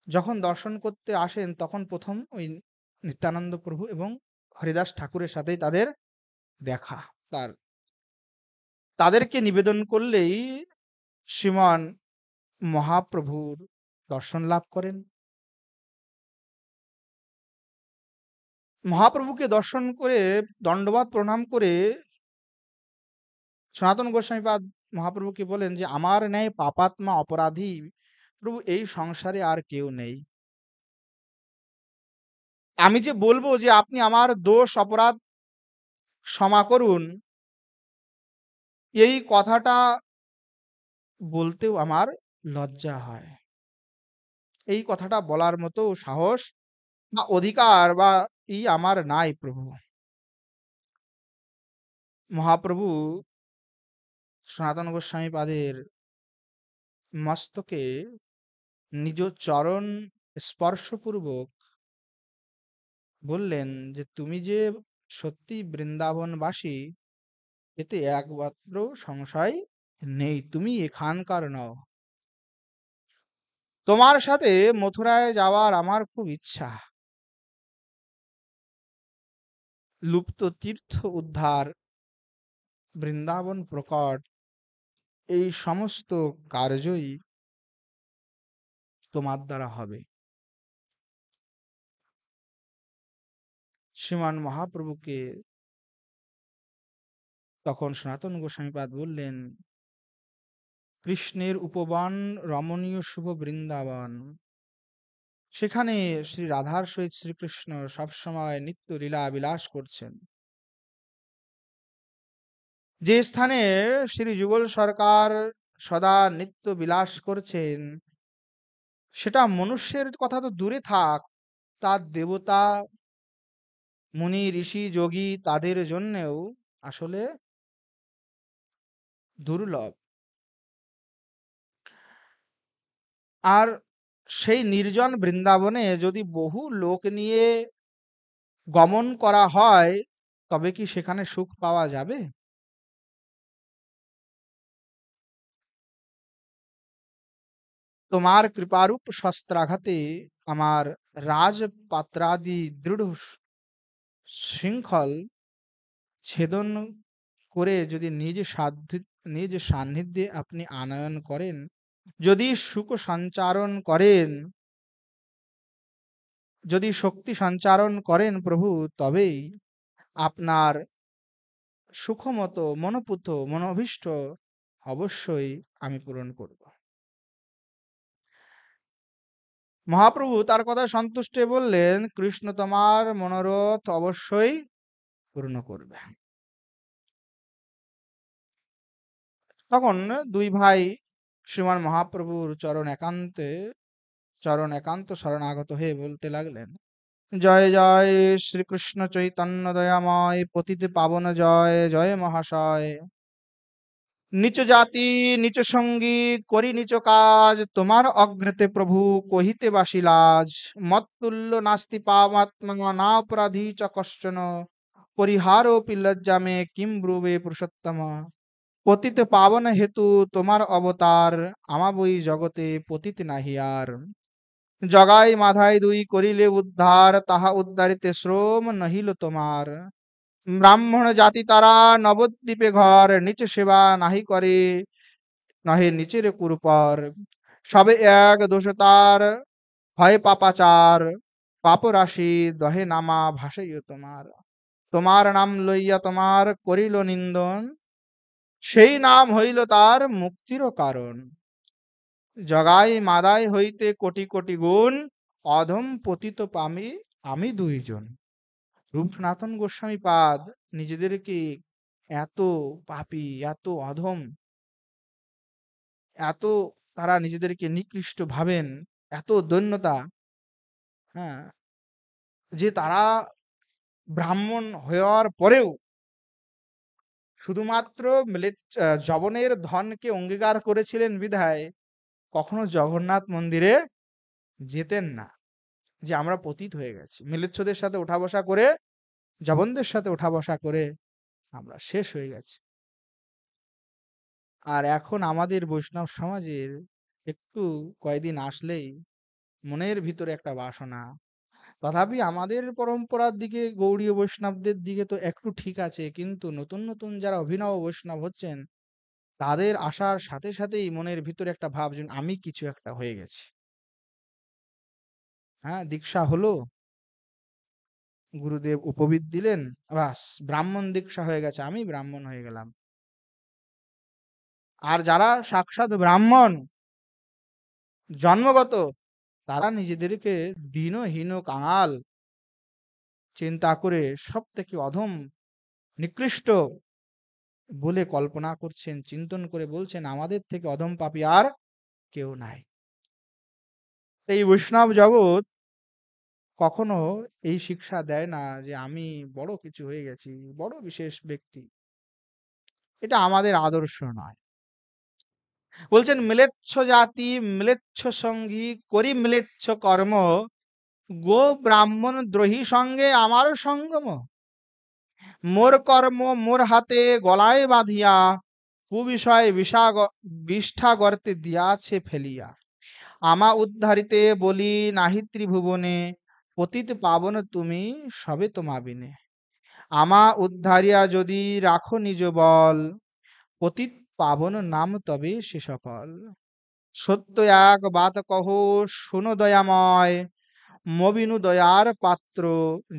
যখন দর্শন করতে আসেন, তখন প্রথম ওই নিত্যানন্দ প্রভু এবং হরিদাস ঠাকুরের সাথেই তাদের দেখা। তাদেরকে নিবেদন করলেই শ্রীমান মহাপ্রভুর দর্শন লাভ করেন। মহাপ্রভুকে দর্শন করে দণ্ডবাদ প্রণাম করে সনাতন গোস্বামী পাদ মহাপ্রভুকে বলেন যে আমার ন্যায় পাপাত্মা অপরাধী প্রভু এই সংসারে আর কেউ নেই। আমি যে বলবো যে আপনি আমার দোষ অপরাধ ক্ষমা করুন, এই কথাটা বলতেও আমার লজ্জা হয়। এই কথাটা বলার মতো সাহস বা অধিকার বা আমার নাই প্রভু। মহাপ্রভু সনাতন গোস্বামী পাদের মস্তকে নিজ চরণ স্পর্শপূর্বক বললেন যে তুমি যে সত্যি বৃন্দাবনবাসী, এতে একমাত্র সংশয় নেই, তুমি এখানকার নও। তোমার সাথে মথুরায় যাওয়ার আমার খুব ইচ্ছা। লুপ্ত তীর্থ উদ্ধার, বৃন্দাবন প্রকট, এই সমস্ত কার্যই তোমার দ্বারা হবে। শ্রীমান মহাপ্রভুকে তখন সনাতন গোস্বামীপাদ বললেন, কৃষ্ণের উপবন রমণীয় শুভ বৃন্দাবন, সেখানে শ্রী রাধার সহিত শ্রীকৃষ্ণ সবসময় নিত্য লীলা বিলাস করছেন। যে স্থানে শ্রী যুগল সরকার সদা নিত্য বিলাস করছেন, সেটা মনুষ্যের কথা তো দূরে থাক, তার দেবতা মুনি ঋষি যোগী তাদের জন্যেও আসলে দুর্লভ। আর সেই নির্জন বৃন্দাবনে যদি বহু লোক নিয়ে গমন করা হয়, তবে কি সেখানে সুখ পাওয়া যাবে? তোমার কৃপারূপ শস্ত্রাঘাতে আমার রাজপাত্রাদি দৃঢ় শৃঙ্খল ছেদন করে যদি নিজ সান্নিধ্যে আপনি আনয়ন করেন, যদি সুখ সঞ্চারণ করেন, যদি শক্তি সঞ্চারণ করেন প্রভু, তবেই আপনার সুখমতো মনোপুত মনোভীষ্ট অবশ্যই আমি পূরণ করব। মহাপ্রভু তার কথায় সন্তুষ্ট হয়ে বললেন, কৃষ্ণ তোমার মনোরথ অবশ্যই পূর্ণ করবে। তখন দুই ভাই শ্রীমান মহাপ্রভুর চরণ একান্ত শরণাগত হয়ে বলতে লাগলেন, জয় জয় শ্রীকৃষ্ণ চৈতন্য দয়াময় পতিতে পাবন জয় জয় মহাশয়। নিচ জাতি নিচ সঙ্গী করি নিচ কাজ, তোমার অগ্রতে প্রভু কহিতে বাসি লাজ। মত্তুল্য নাস্তি পামাত্মা না অপরাধী চ কশ্চন, পরিহারোপি লজ্জা মে কিম ব্রুবে পুরুষোত্তম। পতিত পাবন হেতু তোমার অবতার, আমা বই জগতে পতিত নাহি আর। জগাই মাধাই দুই করিলে উদ্ধার, তাহা উদ্ধারিতে শ্রম নহিল তোমার। ব্রাহ্মণ জাতি তারা নবদ্বীপে ঘর, নিচ সেবা নাহি করে নহে নিচের কুরুপর। সবে এক দোষ তার হয় পাপাচার, পাপ রাশি দহে নামা ভাসাইও তোমার। তোমার নাম লইয়া তোমার করিল নিন্দন, সেই নাম হইল তার মুক্তির কারণ। জগাই মাদাই হইতে কোটি কোটি গুণ, অধম পতিত পামি আমি দুইজন। রূপ সনাতন গোস্বামী পাদ নিজেদেরকে এত পাপী, এত অধম, এত তারা নিজেদেরকে নিকৃষ্ট ভাবেন, এত দৈন্যতা, হ্যাঁ, যে তারা ব্রাহ্মণ হওয়ার পরেও শুধুমাত্র যবনের ধনকে অঙ্গীকার করেছিলেন বিধায় কখনো জগন্নাথ মন্দিরে যেতেন না। যে আমরা পতিত হয়ে গেছি, মিলেচ্ছদের সাথে ওঠা বসা করে, জবনদের সাথে ওঠা বসা করে আমরা শেষ হয়ে গেছি। আর এখন আমাদের বৈষ্ণব সমাজের একটু কয়েকদিন আসলেই মনের ভিতরে একটা বাসনা, তথাপি আমাদের পরম্পরার দিকে গৌড়ীয় বৈষ্ণবদের দিকে তো একটু ঠিক আছে, কিন্তু নতুন নতুন যারা অভিনব বৈষ্ণব হচ্ছেন, তাদের আসার সাথে সাথেই মনের ভিতরে একটা ভাব যে আমি কিছু একটা হয়ে গেছি। হ্যাঁ, দীক্ষা হলো, গুরুদেব উপবিদ দিলেন, বাস ব্রাহ্মণ দীক্ষা হয়ে গেছে, আমি ব্রাহ্মণ হয়ে গেলাম। আর যারা সাক্ষাৎ ব্রাহ্মণ জন্মগত, তারা নিজেদেরকে দীনহীন কাঙাল চিন্তা করে সব থেকে অধম নিকৃষ্ট বলে কল্পনা করছেন, চিন্তন করে বলছেন আমাদের থেকে অধম পাপী আর কেউ নাই। এই বৈষ্ণব জগৎ কখনো এই শিক্ষা দেয় না যে আমি বড় কিছু হয়ে গেছি, বড় বিশেষ ব্যক্তি। এটা আমাদের আদর্শ নয়। বলছেন মিলেচ্ছ জাতি মিলেচ্ছ সঙ্গী করি মিলেচ্ছ কর্ম, গো ব্রাহ্মণ দ্রোহী সঙ্গে আমারও সঙ্গম। মোর কর্ম মোর হাতে গলায় বাঁধিয়া, কুবিষয় বিষ্ঠা গর্তে দিয়াছে ফেলিয়া। আমা উদ্ধারিতে বলি নাহি ত্রিভুবনে, পতিত পাবন তুমি সবে তোমা বিনে। আমা উদ্ধারিয়া যদি রাখো নিজ বল, পতিত পাবন নাম তবে সে সফল। সত্য এক বাত কহ শুনো দয়াময়, মবিনু দয়ার পাত্র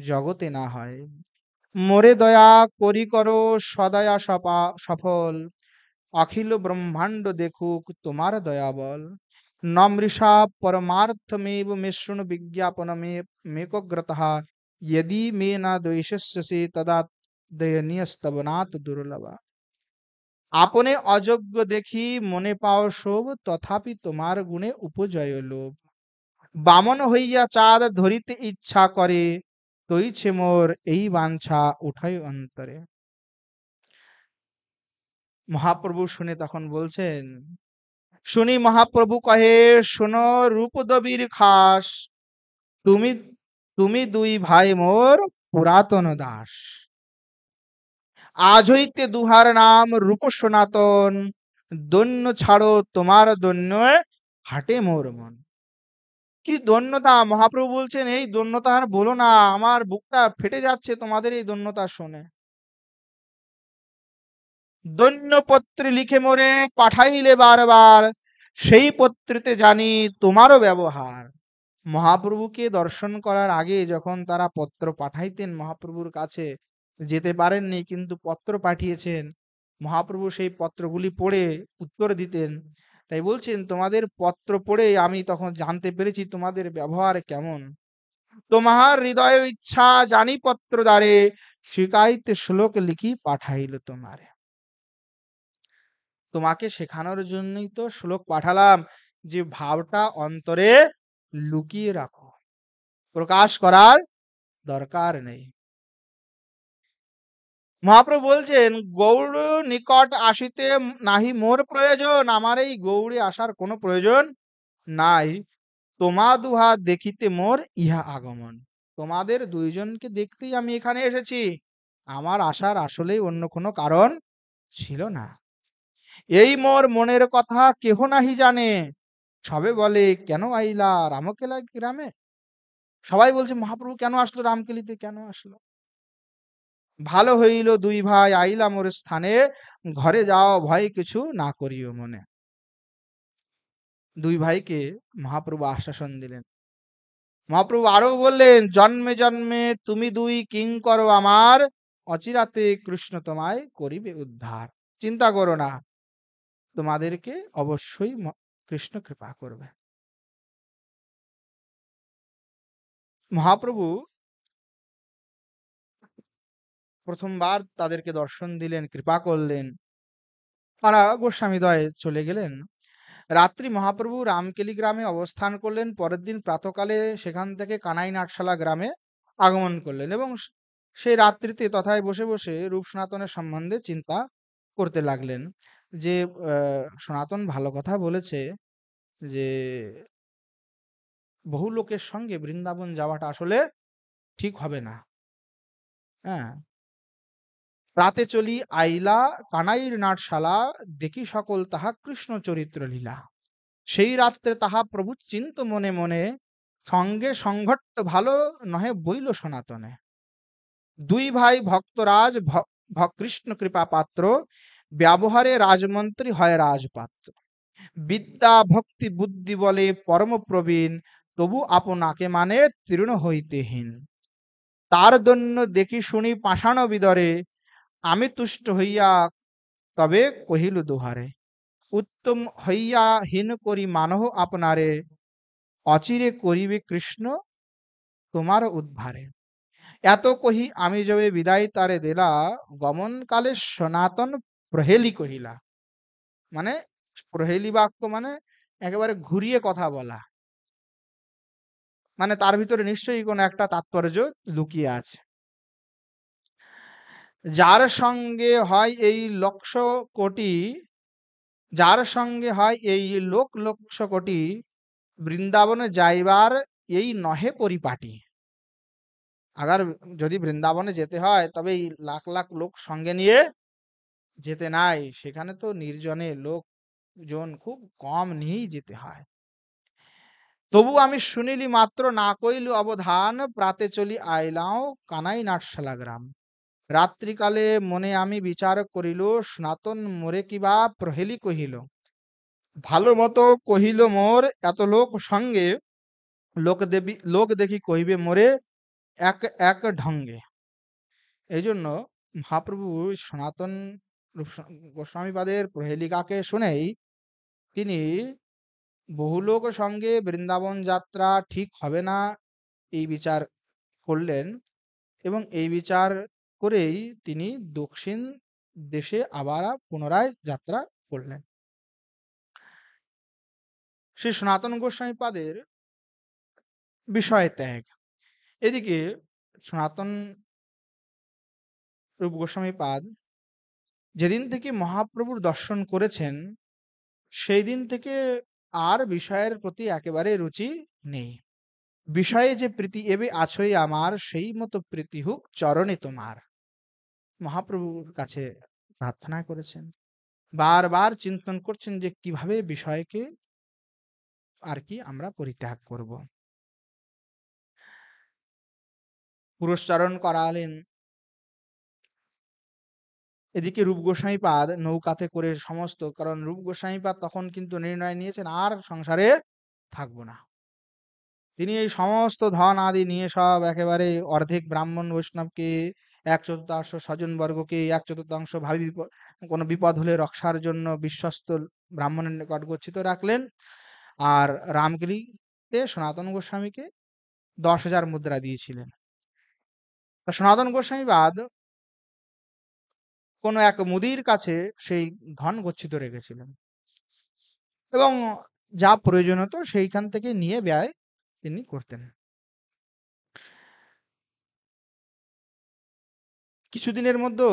জগতে না হয়। মোরে দয়া করি করো সদয়া সফল, অখিল ব্রহ্মাণ্ড দেখুক তোমার দয়া বল। নমৃষা পরমার্থমেব মে শৃণু বিজ্ঞাপনমে মেকগ্রতঃ, यदि मे न द्वेष्यसि तदा দয়নীয়স্তবনাৎ দুর্লভা। আপনে অযোগ্য দেখি মনে পাও শোভ, তথাপি তোমার গুণে উপজয় লোভ। বামন হইয়া চাঁদ ধরিতে ইচ্ছা করে, তৈছে মোর এই বাঞ্ছা উঠাই অন্তরে। মহাপ্রভু শুনে তখন বলছেন, শুনি মহাপ্রভু কহে, শোনো রূপদবীর খাস, তুমি তুমি দুই ভাই মোর পুরাতন দাস। আজ হইতে দুহার নাম রূপ সনাতন, দৈন্য ছাড়ো তোমার দৈন্য হাটে মোর মন। কি দৈন্যতা! মহাপ্রভু বলছেন, এই দৈন্যতা আর বলো না, আমার বুকটা ফেটে যাচ্ছে তোমাদের এই দৈন্যতা শুনে। দৈন্য পত্রে লিখে মোরে পাঠাইলে বারবার, সেই পত্রেতে জানি তোমারও ব্যবহার। মহাপ্রভুকে দর্শন করার আগে যখন তারা পত্র পাঠাইতেন মহাপ্রভুর কাছে, যেতে পারেননি কিন্তু পত্র পাঠিয়েছেন, মহাপ্রভু সেই পত্রগুলি পড়ে উত্তর দিতেন। তাই বলছেন, তোমাদের পত্র পড়ে আমি তখন জানতে পেরেছি তোমাদের ব্যবহার কেমন। তোমার হৃদয় ইচ্ছা জানি পত্র দ্বারে, শিকাইতে শ্লোক লিখি পাঠাইল তোমারে। তোমাকে শেখানোর জন্যই তো শ্লোক পাঠালাম, যে ভাবটা অন্তরে লুকিয়ে রাখো, প্রকাশ করার দরকার নেই। মহাপ্রভু বলছেন, গৌড় নিকট আসিতে নাহি মোর প্রয়োজন, আমার এই গৌড়ে আসার কোনো প্রয়োজন নাই। তোমা দুহা দেখিতে মোর ইহা আগমন। তোমাদের দুইজনকে দেখতেই আমি এখানে এসেছি, আমার আসার আসলেই অন্য কোনো কারণ ছিল না। এই মোর মনের কথা কেহ নাহি জানে, সবে বলে কেন আইলা রামকেলা গ্রামে। সবাই বলছে মহাপ্রভু কেন আসলো রামকেলিতে, কেন আসলো। ভালো হইল দুই ভাই আইলা মোর স্থানে, ঘরে যাও ভয় কিছু না করিও মনে। দুই ভাইকে মহাপ্রভু আশ্বাসন দিলেন। মহাপ্রভু আরো বললেন, জন্মে জন্মে তুমি দুই কিঙ্কর আমার, অচিরাতে কৃষ্ণ তোমায় করিবে উদ্ধার। চিন্তা করো না, তোমাদেরকে অবশ্যই কৃষ্ণ কৃপা করবে। মহাপ্রভু প্রথমবার তাদেরকে দর্শন দিলেন, কৃপা করলেন, তারা গোস্বামীদ্বয় চলে গেলেন। রাত্রি মহাপ্রভু রামকেলি গ্রামে অবস্থান করলেন। পরের দিন প্রাতকালে সেখান থেকে কানাই নাটশালা গ্রামে আগমন করলেন এবং সেই রাত্রিতে তথায় বসে বসে রূপ সনাতনের সম্বন্ধে চিন্তা করতে লাগলেন, যে সনাতন ভালো কথা বলেছে যে বহু লোকের সঙ্গে বৃন্দাবন যাওয়াটা আসলে ঠিক হবে না। হ্যাঁ, রাতে চলি আইলা কানাইর নাটশালা, দেখি সকল তাহা কৃষ্ণ চরিত্র লীলা। সেই রাত্রে তাহা প্রভু চিন্ত মনে মনে, সঙ্গে সংঘট্ট ভালো নহে বইল সনাতনে। দুই ভাই ভক্তরাজ কৃষ্ণ কৃপা পাত্র, ব্যবহারে রাজমন্ত্রী হয় রাজপাত্র। বিদ্যা ভক্তি বুদ্ধি বলে পরম প্রবীণ, তবু আপনাকে মানে তৃণ হইতেহীন। তার দন্য দেখি শুনি পাষাণ বিদরে, আমি তুষ্ট হইয়া তবে কহিল দুহারে। উত্তম হইয়া হীন করি মানহ আপনারে, অচিরে করিবে কৃষ্ণ তোমার উদ্ধারে। এত কহি আমি যবে বিদায় তারে দিলা, গমন কালে সনাতন প্রহেলি কহিলা। মানে প্রহেলি বাক্য মানে একেবারে ঘুরিয়ে কথা বলা, মানে তার ভিতরে নিশ্চয়ই কোনো একটা তাৎপর্য লুকিয়ে আছে। যার সঙ্গে হয় এই লক্ষ কোটি, যার সঙ্গে হয় এই লক্ষ কোটি, বৃন্দাবনে যাইবার এই নহে পরিপাটি। আগার যদি বৃন্দাবনে যেতে হয় তবে এই লাখ লাখ লোক সঙ্গে নিয়ে যেতে নাই, সেখানে তো নির্জনে লোকজন খুব কম নিয়েই যেতে হয়। তবু আমি শুনিলি মাত্র না কইলু অবধান, প্রাতে চলি আইলাও কানাই নাটশালা গ্রাম। রাত্রিকালে মনে আমি বিচার করিল, সনাতন মোরে কিবা প্রহেলি কহিল। ভালো মতো কহিল মোর এত লোক সঙ্গে, লোক দেখি কহিবে মোরে এক এক ঢঙ্গে। এই জন্য মহাপ্রভু সনাতন গোস্বামীপাদের প্রহেলিকাকে শুনেই তিনি বহুলোক সঙ্গে বৃন্দাবন যাত্রা ঠিক হবে না এই বিচার করলেন, এবং এই বিচার করেই তিনি দক্ষিণ দেশে আবার পুনরায় যাত্রা করলেন। শ্রী সনাতন গোস্বামী পাদের বিষয় ত্যাগ। এদিকে সনাতন রূপ গোস্বামী পাদ যেদিন থেকে মহাপ্রভুর দর্শন করেছেন সেই দিন থেকে আর বিষয়ের প্রতি একেবারে রুচি নেই। বিষয়ে যে প্রীতি এবে আছই আমার, সেই মতো প্রীতি হোক চরণে তোমার। মহাপ্রভুর কাছে প্রার্থনা করেছেন, বারবার চিন্তন করছেন যে কিভাবে বিষয়কে আর কি আমরা পরিত্যাগ করব। পুরস্চারণ করালেন। এদিকে রূপ গোস্বামী পাদ নৌকাতে করে সমস্ত, কারণ রূপ গোস্বামী পাদ তখন কিন্তু নির্ণয় নিয়েছেন আর সংসারে থাকবো না। তিনি এই সমস্ত ধন আদি নিয়ে সব একেবারে অর্ধেক ব্রাহ্মণ বৈষ্ণবকে, 1/4 স্বজন বর্গকে, 1/4 ভাবি কোনো বিপদ হলে রক্ষার জন্য বিশ্বস্ত ব্রাহ্মণের নিকট গচ্ছিত রাখলেন। আর রামগিরিতে সনাতন গোস্বামীকে 10,000 মুদ্রা দিয়েছিলেন। সনাতন গোস্বামী বাদ কোনো এক মুদির কাছে সেই ধন গচ্ছিত রেখেছিলেন, এবং যা প্রয়োজন হতো সেইখান থেকে নিয়ে ব্যয় তিনি করতেন। কিছুদিনের মধ্যে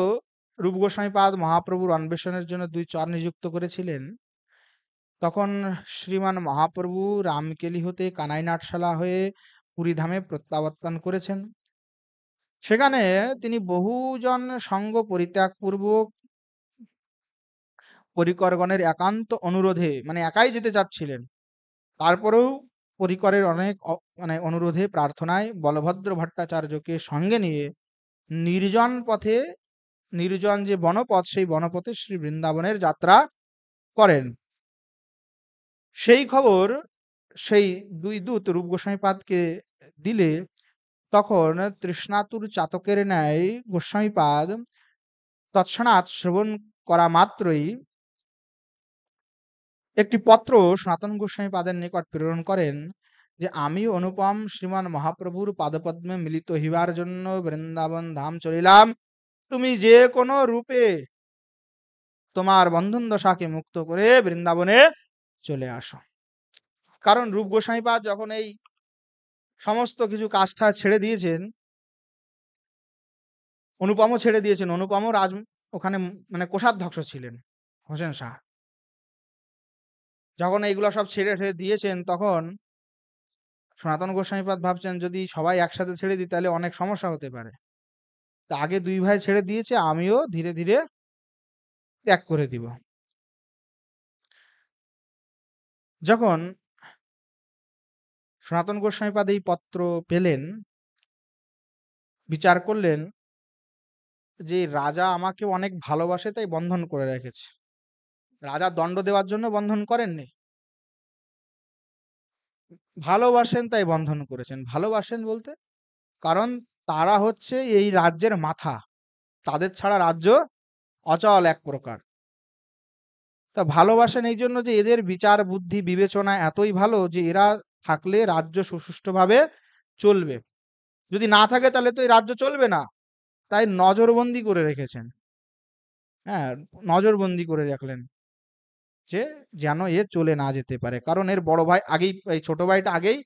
রূপ গোস্বামী পাদ মহাপ্রভুর অন্বেষণের জন্য 2 চর নিযুক্ত করেছিলেন। তখন শ্রীমান মহাপ্রভু রামকেলি হতে কানাই নাটশালা হয়ে পুরীধামে প্রত্যাবর্তন করেছেন। সেখানে তিনি বহুজন সঙ্গ পরিত্যাগ পূর্বক পরিকরগণের একান্ত অনুরোধে, মানে একাই যেতে চাচ্ছিলেন, তারপরেও পরিকরের অনেক মানে অনুরোধে প্রার্থনায় বলভদ্র ভট্টাচার্যকে সঙ্গে নিয়ে নির্জন পথে, নির্জন যে বনপথ সেই বনপথে শ্রী বৃন্দাবনের যাত্রা করেন। সেই খবর সেই 2 দূত রূপ গোস্বামী পাদকে দিলে তখন তৃষ্ণাতুর চাতকের ন্যায় গোস্বামী পাদ তৎক্ষণাৎ শ্রবণ করা মাত্রই একটি পত্র সনাতন গোস্বামী পাদের নিকট প্রেরণ করেন যে আমি অনুপম শ্রীমান মহাপ্রভুর পাদপদ্মে মিলিত হইবার জন্য বৃন্দাবন ধাম চলিলাম, তুমি যে কোনো রূপে তোমার বন্ধন দশাকে মুক্ত করে বৃন্দাবনে চলে আসো। কারণ রূপ গোস্বামী পাদ যখন এই সমস্ত কিছু কাজটা ছেড়ে দিয়েছেন, অনুপমও ছেড়ে দিয়েছেন, অনুপমও ওখানে মানে কোষাধ্যক্ষ ছিলেন হোসেন শাহ। যখন এইগুলো সব ছেড়ে দিয়েছেন তখন সনাতন গোস্বামী পাদ ভাবছেন যদি সবাই একসাথে ছেড়ে দিই তাহলে অনেক সমস্যা হতে পারে। তা আগে 2 ভাই ছেড়ে দিয়েছে, আমিও ধীরে ধীরে ত্যাগ করে দিব। যখন সনাতন গোস্বামী পাদ এই পত্র পেলেন, বিচার করলেন যে রাজা আমাকে অনেক ভালোবাসে তাই বন্ধন করে রেখেছে। রাজা দণ্ড দেওয়ার জন্য বন্ধন করেননি, ভালোবাসেন তাই বন্ধন করেছেন। ভালোবাসেন বলতে, কারণ তারা হচ্ছে এই রাজ্যের মাথা, তাদের ছাড়া রাজ্য অচল এক প্রকার। তা ভালোবাসেন এই জন্য যে এদের বিচার বুদ্ধি বিবেচনা এতই ভালো যে এরা থাকলে রাজ্য সুষ্ঠুভাবে চলবে, যদি না থাকে তাহলে তো এই রাজ্য চলবে না। তাই নজরবন্দি করে রেখেছেন। হ্যাঁ, নজরবন্দি করে রাখলেন যে যেন এ চলে না যেতে পারে, কারণ এর বড় ভাই আগেই, এই ছোট ভাইটা আগেই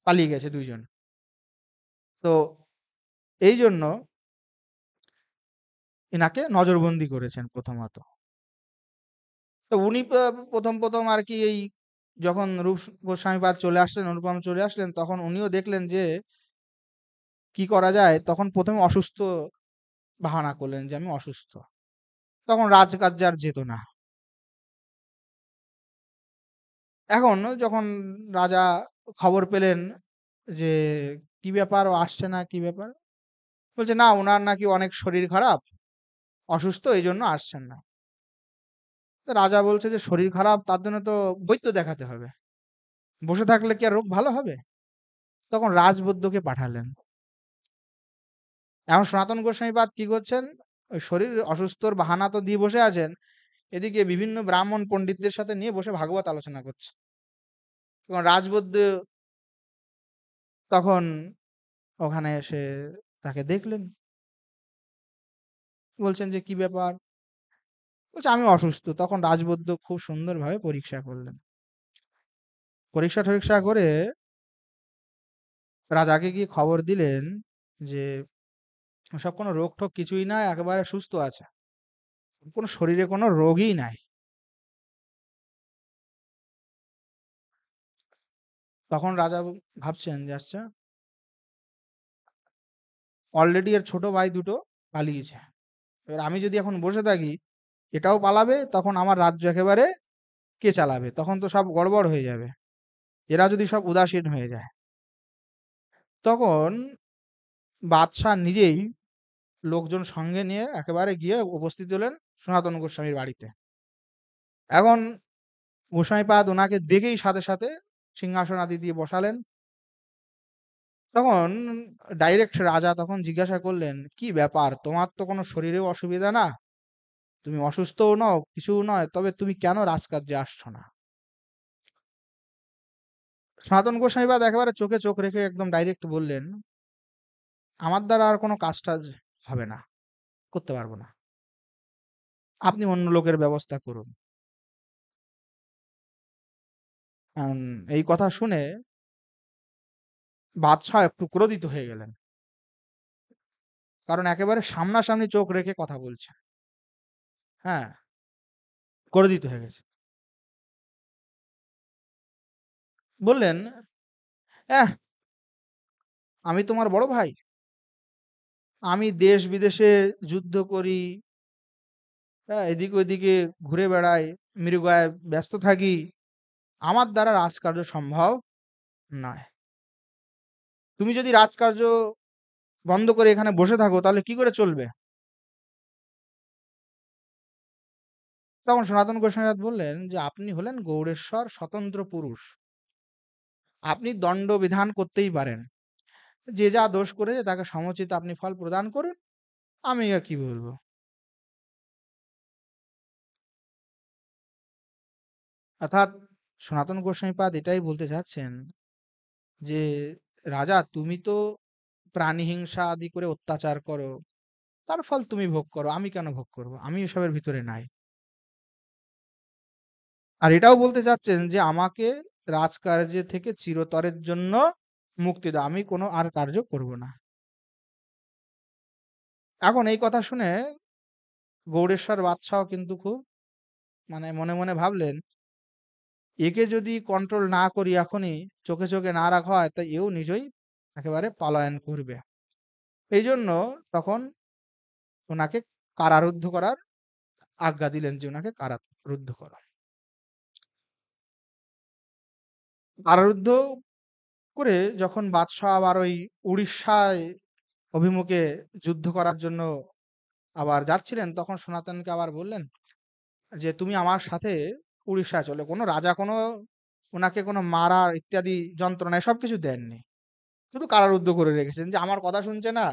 পালিয়ে গেছে 2 জন। তো এই জন্য এনাকে নজরবন্দি করেছেন প্রথমত। তো উনি প্রথম আর কি এই যখন রূপ গোস্বামী পাদ চলে আসলেন, অনুপম চলে আসলেন, তখন উনিও দেখলেন যে কি করা যায়। তখন প্রথমে অসুস্থ বাহানা করলেন যে আমি অসুস্থ। তখন রাজকার্যে আর যেত না। এখন যখন রাজা খবর পেলেন যে কি ব্যাপার, ও আসছে না, কি ব্যাপার, বলছে না ওনার নাকি অনেক শরীর খারাপ, অসুস্থ, এই জন্য আসছেন না। তো রাজা বলছে যে শরীর খারাপ, তার জন্য তো বৈদ্য দেখাতে হবে, বসে থাকলে কি আর রোগ ভালো হবে? তখন রাজবৈদ্যকে পাঠালেন। এখন সনাতন গোস্বামী পাদ কি করছেন, ওই শরীর অসুস্থর বাহানা তো দিয়ে বসে আছেন, এদিকে বিভিন্ন ব্রাহ্মণ পণ্ডিতদের সাথে নিয়ে বসে ভাগবত আলোচনা করছে। তখন রাজবৈদ্য তখন ওখানে এসে তাকে দেখলেন, বলছেন যে কি ব্যাপার, বলছে আমি অসুস্থ। তখন রাজবৈদ্য খুব সুন্দরভাবে পরীক্ষা করলেন, পরীক্ষা টরীক্ষা করে রাজাকে গিয়ে খবর দিলেন যে ওসব কোনো রোগ টোগ কিছুই না, একেবারে সুস্থ আছে, কোনো শরীরে কোনো রোগই নাই। তখন রাজা ভাবছেন যে আচ্ছা, অলরেডি এর ছোট ভাই দুটো পালিয়েছে, এবার আমি যদি এখন বসে থাকি এটাও পালাবে, তখন আমার রাজ্য একেবারে কে চালাবে, তখন তো সব গড়বড় হয়ে যাবে, এরা যদি সব উদাসীন হয়ে যায়। তখন বাদশাহ নিজেই লোকজন সঙ্গে নিয়ে একেবারে গিয়ে উপস্থিত হলেন সনাতন গোস্বামীর বাড়িতে। এখন গোস্বামীপাদ ওনাকে দেখেই সাথে সাথে সিংহাসন আদি দিয়ে বসালেন। তখন ডাইরেক্ট রাজা তখন জিজ্ঞাসা করলেন, কি ব্যাপার, তোমার তো কোনো শরীরেও অসুবিধা না, তুমি অসুস্থও নও, কিছুও নয়, তবে তুমি কেন রাজকার্যে আসছো না? সনাতন গোস্বামীপাদ একেবারে চোখে চোখ রেখে একদম ডাইরেক্ট বললেন, আমার দ্বারা আর কোনো কাজ টাজ হবে না, করতে পারবো না, আপনি অন্য লোকের ব্যবস্থা করুন। এই কথা শুনে বাদশাহ একটু ক্রোধিত হয়ে গেলেন, কারণ একেবারে সামনাসামনি চোখ রেখে কথা বলছে। হ্যাঁ, ক্রোধিত হয়ে গেছে। বললেন, এহ, আমি তোমার বড় ভাই, আমি দেশ বিদেশে যুদ্ধ করি, হ্যাঁ, এদিকে ওইদিকে ঘুরে বেড়াই, মৃগয়ায় ব্যস্ত থাকি, আমার দ্বারা রাজকার্য সম্ভব নয়। তুমি যদি রাজকার্য বন্ধ করে এখানে বসে থাকো তাহলে কি করে চলবে? তখন সনাতন গোস্বামী বললেন যে আপনি হলেন গৌড়েশ্বর স্বতন্ত্র পুরুষ, আপনি দণ্ড বিধান করতেই পারেন, যে যা দোষ করেছে তাকে সমুচিত আপনি ফল প্রদান করুন, আমি আর কি বলবো। অর্থাৎ সনাতন গোস্বামী পাদ এটাই বলতে চাচ্ছেন যে রাজা, তুমি তো প্রাণী হিংসা আদি করে অত্যাচার করো, তার ফল তুমি ভোগ করো, আমি কেন ভোগ করব, আমি এসবের ভিতরে নাই। আর এটাও বলতে চাচ্ছেন যে আমাকে রাজকার্য থেকে চিরতরের জন্য মুক্তি দাও, আমি কোনো আর কার্য করব না। এখন এই কথা শুনে গৌড়েশ্বর বাদশাহ কিন্তু খুব মানে মনে মনে ভাবলেন, একে যদি কন্ট্রোল না করি, এখনই চোখে চোখে না রাখা হয়, তা এও নিজেই একেবারে পলায়ন করবে। এই জন্য তখন ওনাকে কারারুদ্ধ করার আজ্ঞা দিলেন যে ওনাকে কারারুদ্ধ করো। কারারুদ্ধ করে যখন বাদশাহ আবার ওই উড়িষ্যায় অভিমুখে যুদ্ধ করার জন্য আবার যাচ্ছিলেন, তখন সনাতনকে আবার বললেন যে তুমি আমার সাথে উড়িষ্যায় চলো। কোনো রাজা কোনো ওনাকে কোনো মারা ইত্যাদি যন্ত্রণা সব কিছু দেননি, শুধু কারারুদ্ধ করে রেখেছেন যে আমার কথা শুনছে না,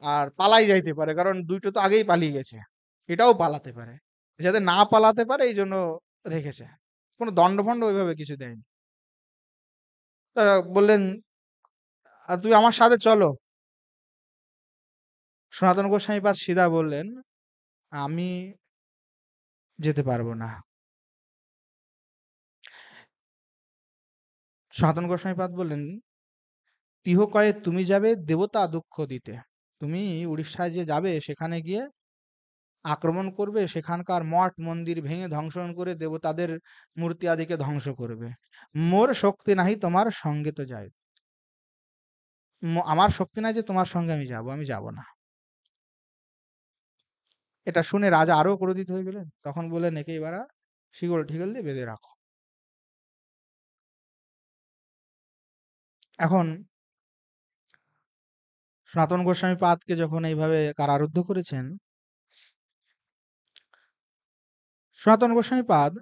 আর পালাই যাইতে পারে, কারণ দুইটো তো আগেই পালিয়ে গেছে, এটাও পালাতে পারে, যাতে না পালাতে পারে এই জন্য রেখেছে, কোনো দণ্ড ফণ্ড ওইভাবে কিছু দেয়নি। তা বললেন, তুমি আমার সাথে চলো। সনাতন গোস্বামী পাদ সিধা বললেন, আমি যেতে পারবো না। সনাতন গোস্বামী পাদ বললেন, ইহকয়ে তুমি যাবে দেবতা দুঃখ দিতে, তুমি উড়িষ্যায় যে যাবে সেখানে গিয়ে আক্রমণ করবে, সেখানকার মঠ মন্দির ভেঙে ধ্বংসন করে দেবতাদের মূর্তি আদিকে ধ্বংস করবে, মোর শক্তি নাহি তোমার সঙ্গে তো যাই, আমার শক্তি নাই যে তোমার সঙ্গে আমি যাব না। এটা শুনে রাজা আরো ক্রোধিত হয়ে গেলেন, তখন বললেন একে এবার শিকল ঠিকল দিয়ে বেঁধে রাখো। এখন সনাতন গোস্বামী পাদকে যখন এইভাবে কারারুদ্ধ করেছেন, সনাতন গোস্বামী পাদ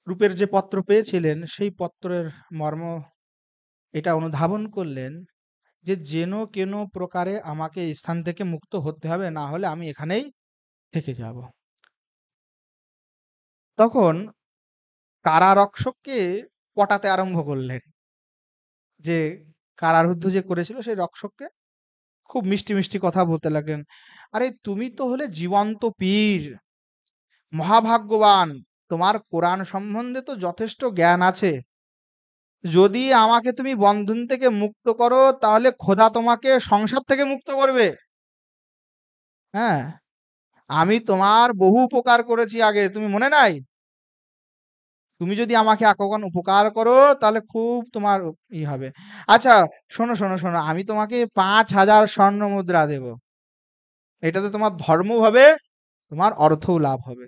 রূপের যে পত্র পেয়েছিলেন সেই পত্রের মর্ম এটা অনুধাবন করলেন, যে যেন কেন প্রকারে আমাকে এই স্থান থেকে মুক্ত হতে হবে, না হলে আমি এখানেই থেকে যাব। তখন কারারক্ষককে পটাতে আরম্ভ করলেন, যে কারারুদ্ধ যে করেছিল সেই রক্ষককে খুব মিষ্টি মিষ্টি কথা বলতে লাগলেন। আরে তুমি তো হলে জীবন্ত পীর, মহাভাগ্যবান, তোমার কোরআন সম্বন্ধে তো যথেষ্ট জ্ঞান আছে। যদি আমাকে তুমি বন্ধন থেকে মুক্ত করো তাহলে খোদা তোমাকে সংসার থেকে মুক্ত করবে। হ্যাঁ, আমি তোমার বহু উপকার করেছি আগে, তুমি মনে নাই? তুমি যদি আমাকে এখন উপকার করো তাহলে খুব তোমার হবে। আচ্ছা, শোনো শোনো শোনো, আমি তোমাকে 5,000 স্বর্ণ মুদ্রা দেব, এটাতে তোমার ধর্ম হবে, তোমার অর্থও লাভ হবে।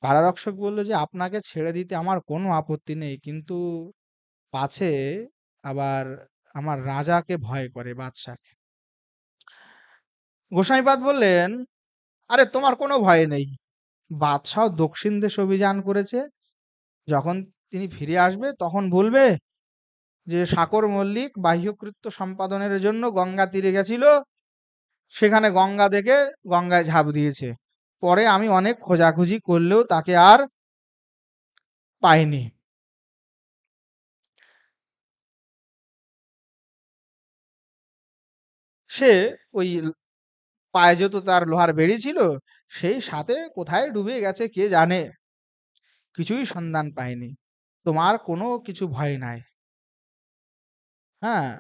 কারারক্ষক বলল যে আপনাকে ছেড়ে দিতে আমার কোনো আপত্তি নেই, কিন্তু পাছে আবার আমার রাজাকে ভয় করে, বাদশাকে। গোসাইপাদ বললেন, আরে তোমার কোনো ভয় নেই, বাদশাহ দক্ষিণ দেশ অভিযান করেছে, যখন তিনি ফিরে আসবে তখন বলবে যে সাকর মল্লিক বাহ্যকৃত্য সম্পাদনের জন্য গঙ্গা তীরে গেছিল, সেখানে গঙ্গা দেখে গঙ্গায় ঝাঁপ দিয়েছে, পরে আমি অনেক খোঁজাখুঁজি করলেও তাকে আর পাইনি। সে ওই পায়ে যেহেতু তার লোহার বেড়ি ছিল, সেই সাথে কোথায় ডুবে গেছে কে জানে, কিছুই সন্ধান পায়নি। তোমার কোনো কিছু ভয় নাই। হ্যাঁ,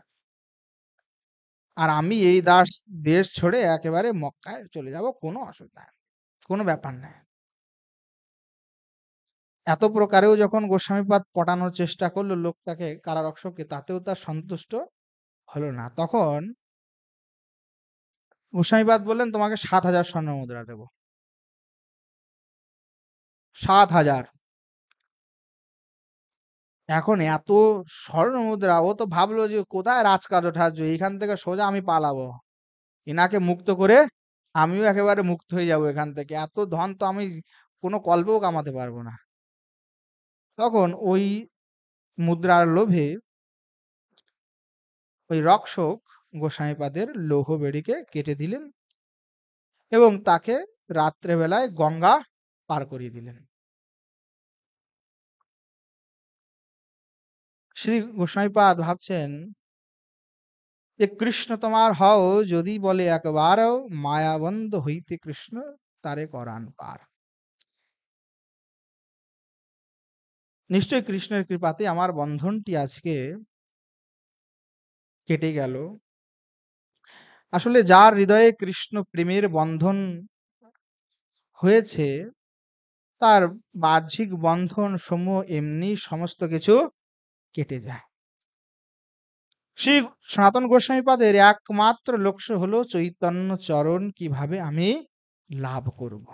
আর আমি এই দেশ ছেড়ে একেবারে মক্কায় চলে যাব, কোনো অসুবিধা নেই, কোনো ব্যাপার নাই। এত প্রকারেও যখন গোস্বামীপাদ পটানোর চেষ্টা করলো লোকটাকে, কারারক্ষককে, তাতেও তার সন্তুষ্ট হলো না। তখন গোস্বামীপাদ বললেন, তোমাকে 7,000 স্বর্ণ মুদ্রা দেবো। 7,000। এখন এত স্বর্ণ মুদ্রা, ও তো ভাবলো যে কোথায় রাজকাজ ঠাহ্য, এইখান থেকে সোজা আমি পালাবো, এনাকে মুক্ত করে আমিও একেবারে মুক্ত হয়ে যাব এখান থেকে, এত ধন তো আমি কোনো কল্পেও কামাতে পারবো না। তখন ওই মুদ্রার লোভে ওই রক্ষক গোসাইপাদের লৌহ বেড়িকে কেটে দিলেন এবং তাকে রাত্রেবেলায় গঙ্গা পার করিয়ে দিলেন। শ্রী গোসাইপাদ ভাবছেন যে কৃষ্ণ তোমার হও যদি বলে একবারও, মায়াবন্ধ হইতে কৃষ্ণ তারে করান পার। নিশ্চয়ই কৃষ্ণের কৃপাতে আমার বন্ধনটি আজকে কেটে গেল। আসলে যার হৃদয়ে কৃষ্ণ প্রেমের বন্ধন হয়েছে, তার বাহ্যিক বন্ধন সমূহ এমনি সমস্ত কিছু কেটে যায়। শ্রী সনাতন গোস্বামীপাদের একমাত্র লক্ষ্য হলো চৈতন্য চরণ কিভাবে আমি লাভ করব।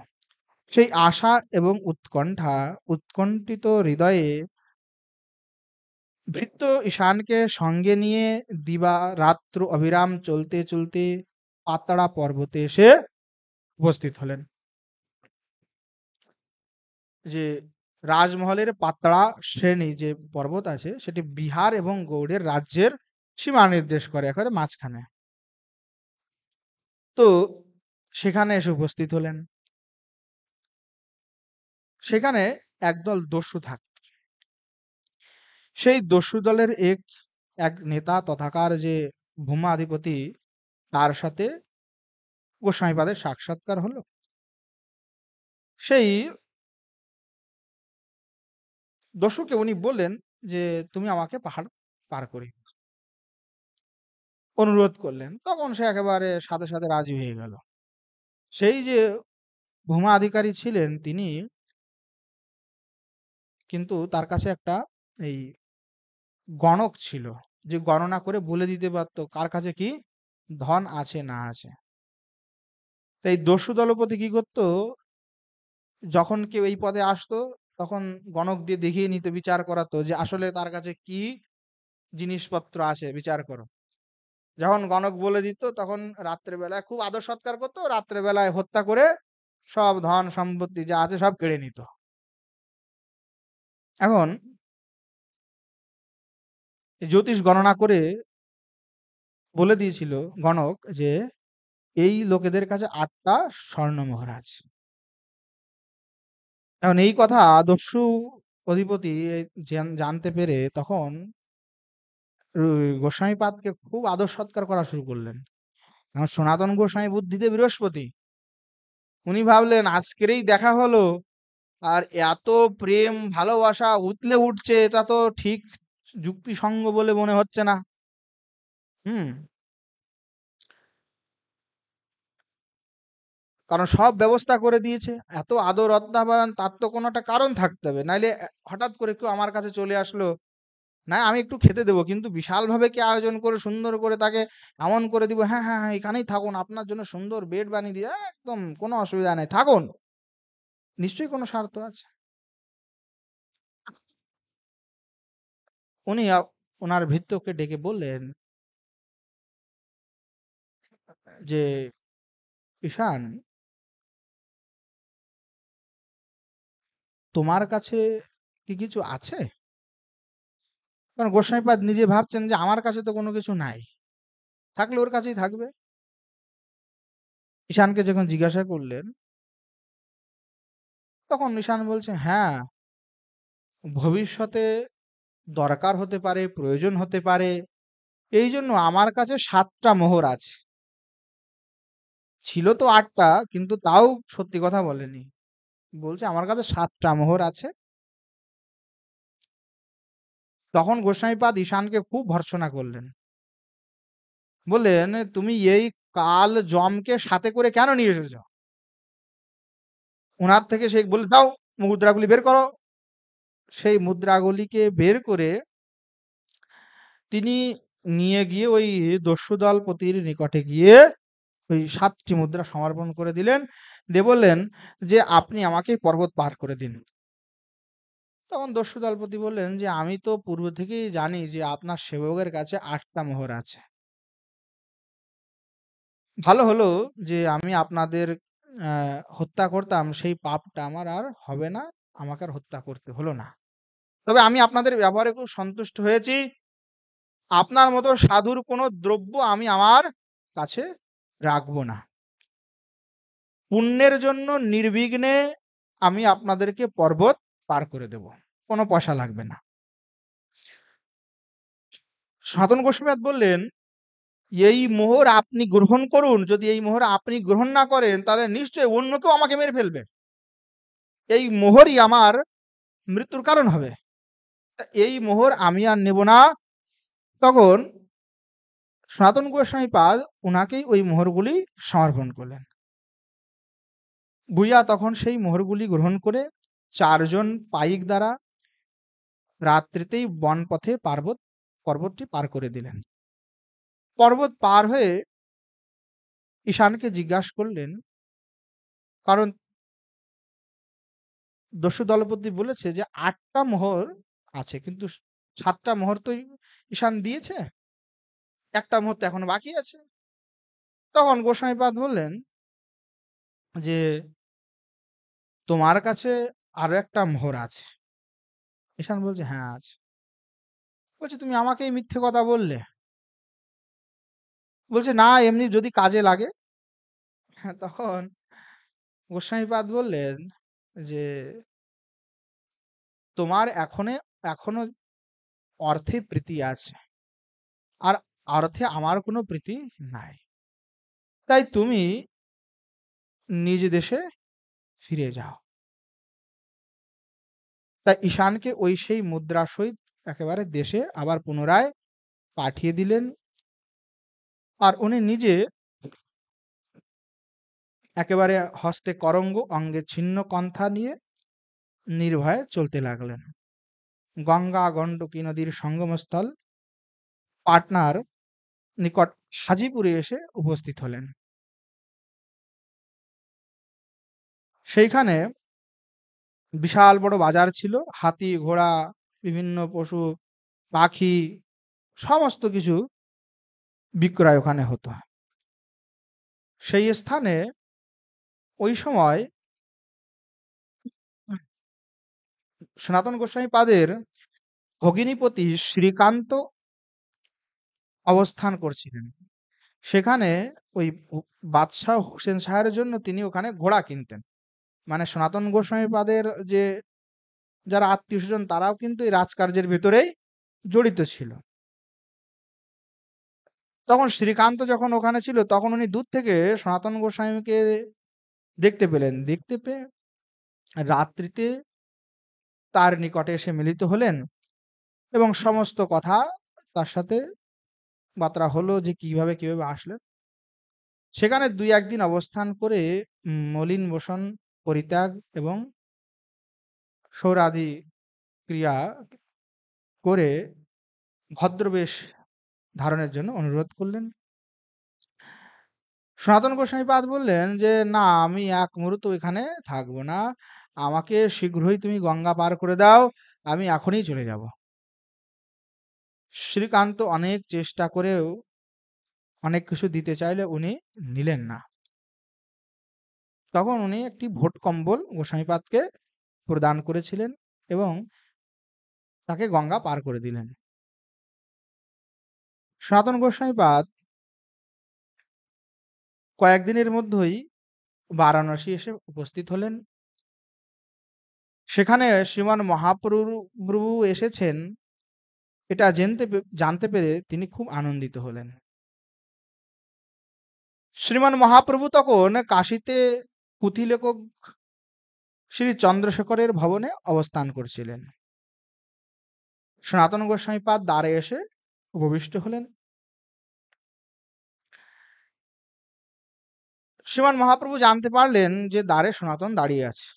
সেই আশা এবং উৎকণ্ঠিত হৃদয়ে ভৃত্য ঈশানকে সঙ্গে নিয়ে দিবা রাত্র অবিরাম চলতে চলতে পাতাড়া পর্বতে এসে উপস্থিত হলেন। যে রাজমহলের পাতাড়া শ্রেণী যে পর্বত আছে, সেটি বিহার এবং গৌড়ের রাজ্যের সীমা নির্দেশ করে, একেবারে মাঝখানে। তো সেখানে এসে উপস্থিত হলেন। সেখানে একদল দস্যু থাকত। সেই দস্যু দলের এক নেতা তথাকার যে ভূমাধিপতি, তার সাথে গোস্বামীপাদের সাক্ষাৎকার হলো। সেই দস্যুকে উনি বললেন যে তুমি আমাকে পাহাড় পার করি, অনুরোধ করলেন। তখন সে একেবারে সাথে সাথে রাজি হয়ে গেল। সেই যে ভূমা অধিকারী ছিলেন, তিনি কিন্তু তার কাছে একটা এই গণক ছিল, যে গণনা করে বলে দিতে পারতো কার কাছে কি ধন আছে না আছে। তাই দস্যু দলপতি কি করতো, যখন কেউ এই পদে আসতো তখন গণক দিয়ে দেখিয়ে নিতে, বিচার করাতো যে আসলে তার কাছে কি জিনিসপত্র আছে, বিচার করো। যখন গণক বলে দিত তখন রাত্রেবেলায় খুব আদর সৎকার করতো, রাত্রেবেলায় হত্যা করে সব ধন সম্পত্তি যা আছে সব কেড়ে নিত। এখন জ্যোতিষ গণনা করে বলে দিয়েছিল গণক যে এই লোকেদের কাছে 8টা স্বর্ণমোহর আছে। এখন এই কথা দস্যু অধিপতি জানতে পেরে তখন গোস্বামীপাদকে খুব আদর সৎকার করা শুরু করলেন। এখন সনাতন গোস্বামী বুদ্ধিতে বৃহস্পতি, উনি ভাবলেন আজকেরই দেখা হলো আর এত প্রেম ভালোবাসা উতলে উঠছে, এটা তো ঠিক যুক্তিসঙ্গ বলে মনে হচ্ছে না। হুম কারণ সব ব্যবস্থা করে দিয়েছে, এত আদর অত্যাবধান, তার তো কোনো একটা কারণ থাকতে হবে, নাইলে হঠাৎ করে কেউ আমার কাছে চলে আসলো, না আমি একটু খেতে দেবো কিন্তু বিশাল ভাবে কি আয়োজন করে সুন্দর করে তাকে এমন করে দিব, হ্যাঁ হ্যাঁ হ্যাঁ এখানেই থাকুন, আপনার জন্য সুন্দর বেড বানিয়ে দিয়ে একদম কোনো অসুবিধা নেই থাকুন, নিশ্চয়ই কোনো স্বার্থ আছে। উনি ওনার ভৃত্যকে ডেকে বললেন যে ঈশান, তোমার কাছে কি কিছু আছে? কারণ গোস্বামীপাদ নিজে ভাবছেন যে আমার কাছে তো কোনো কিছু নাই, থাকলে ওর কাছেই থাকবে। ঈশানকে যখন জিজ্ঞাসা করলেন তখন ঈশান বলছে হ্যাঁ, ভবিষ্যতে দরকার হতে পারে, প্রয়োজন হতে পারে, এই জন্য আমার কাছে 7টা মোহর আছে। ছিল তো 8টা, কিন্তু তাও সত্যি কথা বলেনি, বলছে আমার কাছে 7টা মোহর আছে। তখন গোস্বামীপাদ ঈশানকে খুব ভর্ৎসনা করলেন, বললেন তুমি এই কাল জমকে সাথে করে কেন নিয়ে এসেছো? ওনার থেকে সে বলে দাও মুদ্রাগুলি বের করো। সেই মুদ্রাগুলিকে বের করে তিনি নিয়ে গিয়ে ওই দস্যুদলপতির নিকটে গিয়ে ওই 7টি মুদ্রা সমর্পণ করে দিলেন, দিয়ে বললেন যে আপনি আমাকে পর্বত পার করে দিন। তখন দস্যুদলপতি বললেন যে আমি তো পূর্ব থেকেই জানি যে আপনার সেবকের কাছে 8টা মোহর আছে, ভালো হলো যে আমি আপনাদের হত্যা করতাম, সেই পাপটা আমার আর হবে না, আমাকে আর হত্যা করতে হলো না। তবে আমি আপনাদের ব্যবহারে খুব সন্তুষ্ট হয়েছি, আপনার মতো সাধুর কোনো দ্রব্য আমি আমার কাছে রাখবো না, পুণ্যের জন্য নির্বিঘ্নে আমি আপনাদেরকে পর্বত পার করে দেব, কোনো পয়সা লাগবে না। সনাতন গোস্বামী বললেন এই মোহর আপনি গ্রহণ করুন, যদি এই মোহর আপনি গ্রহণ না করেন তাহলে নিশ্চয়ই অন্য কেউ আমাকে মেরে ফেলবে, এই মোহরই আমার মৃত্যুর কারণ হবে, এই মোহর আমি আর নেব না। তখন সনাতন গোস্বামী পাদ ওনাকেই ওই মোহরগুলি সমর্পণ করলেন। বুইয়া তখন সেই মোহরগুলি গ্রহণ করে 4জন পাইক দ্বারা রাত্রিতেই বনপথে পর্বতটি পার করে দিলেন। পর্বত পার হয়ে ঈশানকে জিজ্ঞাসা করলেন, কারণ দস্যু দলপতি বলেছে যে 8টা মোহর আছে, কিন্তু 7টা মোহর তো ঈশান দিয়েছে, একটা মোহর তো এখনো বাকি আছে। তখন গোস্বামীপাদ বললেন যে তোমার কাছে আরো একটা মোহর আছে। ঈশান বলছে হ্যাঁ আছে। বলছে তুমি আমাকেই মিথ্যে কথা বললে। বলছে না, এমনি যদি কাজে লাগে। হ্যাঁ, তখন গোস্বামীপাদ বললেন যে তোমার এখনো অর্থে প্রীতি আছে, আর অর্থে আমার কোনো প্রীতি নাই, তাই তুমি নিজ দেশে ফিরে যাও। তাই ঈশানকে ওই সেই মুদ্রা সহিত একেবারে দেশে আবার পুনরায় পাঠিয়ে দিলেন, আর উনি নিজে একেবারে হস্তে করঙ্গ, অঙ্গে ছিন্ন কন্থা নিয়ে নির্ভয়ে চলতে লাগলেন। গঙ্গা গণ্ডকী নদীর সঙ্গমস্থল পাটনার নিকট হাজিপুরে এসে উপস্থিত হলেন। সেইখানে বিশাল বড় বাজার ছিল, হাতি ঘোড়া বিভিন্ন পশু পাখি সমস্ত কিছু বিক্রয় ওখানে হতো। সেই স্থানে ওই সময় সনাতন গোস্বামী পাদের ভগিনীপতি শ্রীকান্ত অবস্থান করছিলেন। সেখানে ওই বাদশাহ হোসেন শাহের জন্য তিনি ওখানে ঘোড়া কিনতেন। মানে সনাতন গোস্বামী পাদের যে যারা আত্মীয় স্বজন তারাও কিন্তু এই রাজকার্যের ভেতরেই জড়িত ছিল। তখন শ্রীকান্ত যখন ওখানে ছিল তখন উনি দূর থেকে সনাতন গোস্বামীকে দেখতে পেলেন। দেখতে পেয়ে রাত্রিতে তার নিকটে এসে মিলিত হলেন এবং সমস্ত কথা তার সাথে বার্তা হলো যে কিভাবে আসলেন। সেখানে ২-১ দিন অবস্থান করে মলিন বসন পরিত্যাগ এবং সৌরাদি ক্রিয়া করে ভদ্রবেশ ধারণের জন্য অনুরোধ করলেন। সনাতন গোস্বামীপাদ বললেন যে, "না, আমি এক মুহূর্ত এখানে থাকবো না। আমাকে শীঘ্রই তুমি গঙ্গা পার করে দাও। আমি এখনই চলে যাব।" শ্রীকান্ত অনেক চেষ্টা করেও অনেক কিছু দিতে চাইলে উনি নিলেন না। তখন উনি একটি ভোট কম্বল গোস্বামীপাদকে প্রদান করেছিলেন এবং তাকে গঙ্গা পার করে দিলেন। সনাতন গোস্বামীপাদ কয়েকদিনের মধ্যেই বারাণসী এসে উপস্থিত হলেন। সেখানে শ্রীমান মহাপ্রভু এসেছেন এটা জানতে পেরে তিনি খুব আনন্দিত হলেন। শ্রীমান মহাপ্রভু তখন কাশীতে পুঁথিলেখক শ্রী চন্দ্রশেখরের ভবনে অবস্থান করছিলেন। সনাতন গোস্বামীপাদ দ্বারে এসে উপবিষ্ট হলেন। শ্রীমান মহাপ্রভু জানতে পারলেন যে দ্বারে সনাতন দাঁড়িয়ে আছে।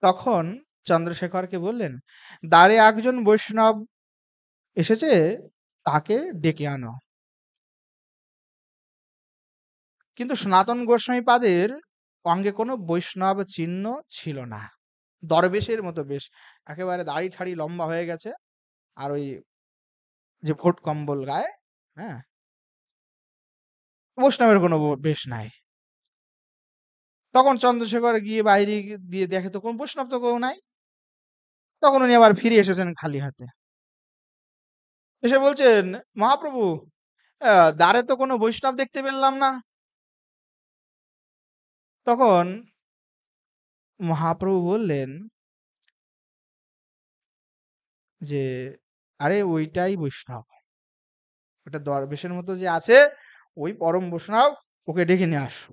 তখন চন্দ্রশেখরকে বললেন, দ্বারে একজন বৈষ্ণব এসেছে, তাকে ডেকে আনো। কিন্তু সনাতন গোস্বামীপাদের অঙ্গে কোনো বৈষ্ণব চিহ্ন ছিল না। দরবেশের মতো বেশ, একেবারে দাড়ি ঠাড়ি লম্বা হয়ে গেছে আর ওই যে ভোট কম্বল গায়ে, হ্যাঁ, বৈষ্ণবের কোনো বেশ নাই। তখন চন্দ্রশেখর গিয়ে বাইরে দিয়ে দেখে তো কোন বৈষ্ণব তো কেউ নাই। তখন উনি আবার ফিরে এসেছেন খালি হাতে। এসে বলছেন, মহাপ্রভু, দ্বারে তো কোনো বৈষ্ণব দেখতে পেলাম না। তখন মহাপ্রভু বললেন যে, আরে ওইটাই বৈষ্ণব, ওটা দরবেশের মতো যে আছে ওই পরম বৈষ্ণব, ওকে ডেকে নিয়ে আসো।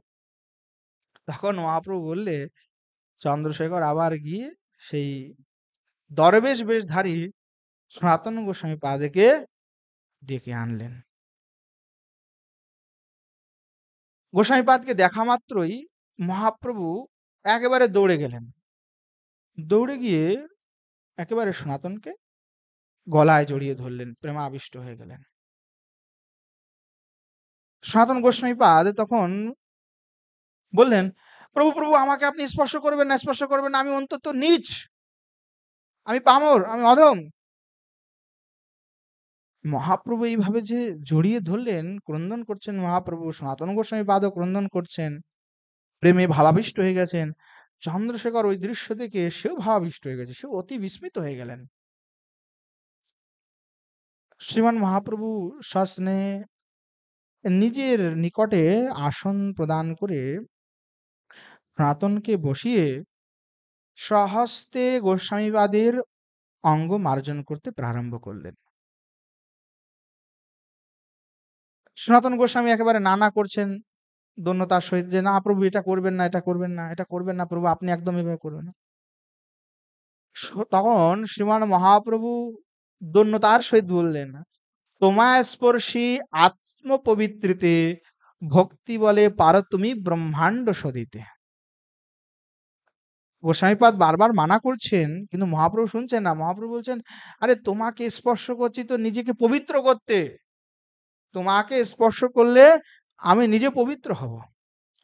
তখন মহাপ্রভু বললে চন্দ্রশেখর আবার গিয়ে সেই দরবেশ বেশধারী সনাতন গোস্বামী পাদেকে ডেকে আনলেন। গোস্বামীপাদকে দেখা মাত্রই মহাপ্রভু একেবারে দৌড়ে গেলেন। দৌড়ে গিয়ে একেবারে সনাতনকে গলায় জড়িয়ে ধরলেন, প্রেমাবিষ্ট হয়ে গেলেন। সনাতন গোস্বামীপাদ তখন বললেন, প্রভু প্রভু, আমাকে আপনি স্পর্শ করবেন না, স্পর্শ করবেন না, আমি অন্তত নীচ, আমি পামর, আমি অধম। মহাপ্রভু এইভাবে যে জড়িয়ে ধরলেন, ক্রন্দন করছেন মহাপ্রভু, সনাতন গোস্বামীপাদও ক্রন্দন করছেন, প্রেমে ভাবাবিষ্ট হয়ে গেছেন। চন্দ্রশেখর ওই দৃশ্য দেখে সেও ভাবাবিষ্ট হয়ে গেছে, সেও অতি বিস্মিত হয়ে গেলেন। শ্রীমান মহাপ্রভু সস্নেহে নিজের নিকটে আসন প্রদান করে সনাতনকে বসিয়ে স্বহস্তে গোস্বামীপাদের অঙ্গ মার্জন করতে প্রারম্ভ করলেন। সনাতন গোস্বামী একেবারে নানা করছেন দন্যতার সহিত যে, না প্রভু, এটা করবেন না, এটা করবেন না, এটা করবেন না প্রভু, আপনি একদম এভাবে করবেন না। তখন শ্রীমান মহাপ্রভু দন্যতার সহিত বললেন, তোমায় স্পর্শী আত্মপবিত্রিতে ভক্তি বলে পারো তুমি ব্রহ্মাণ্ড সদিতে। গোস্বামীপাদ বারবার মানা করছেন কিন্তু মহাপ্রভু শুনছেন না। মহাপ্রভু বলছেন, আরে তোমাকে স্পর্শ করছি তো নিজেকে পবিত্র করতে, তোমাকে স্পর্শ করলে আমি নিজে পবিত্র হব,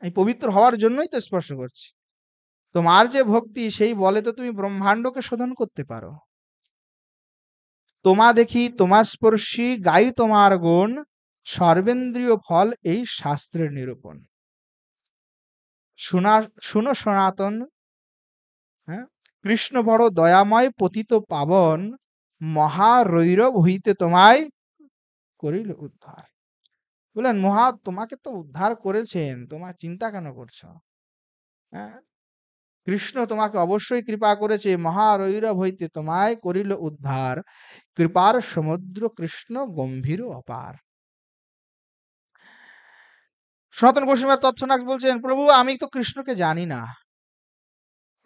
এই পবিত্র হওয়ার জন্যই তো স্পর্শ করছি। তোমার যে ভক্তি সেই বলে তো তুমি ব্রহ্মাণ্ডকে শোধন করতে পারো। তোমা দেখি তোমার স্পর্শী গাই তোমার গুণ, সর্বেন্দ্রীয় ফল এই শাস্ত্রের নিরূপণ। শুনো সনাতন, হ্যাঁ, কৃষ্ণ বড় দয়াময় পতিত পাবন, মহারৈরব হইতে তোমায় করিল উদ্ধার। বললেন, তোমাকে তো উদ্ধার করেছেন, তোমার চিন্তা কেন করছো? হ্যাঁ, কৃষ্ণ তোমাকে অবশ্যই কৃপা করেছে, মহারৈরব হইতে তোমায় করিল উদ্ধার, কৃপার সমুদ্র কৃষ্ণ গম্ভীর অপার। সনাতন গোস্বামী তৎক্ষণাৎ বলছেন, প্রভু আমি তো কৃষ্ণকে জানি না,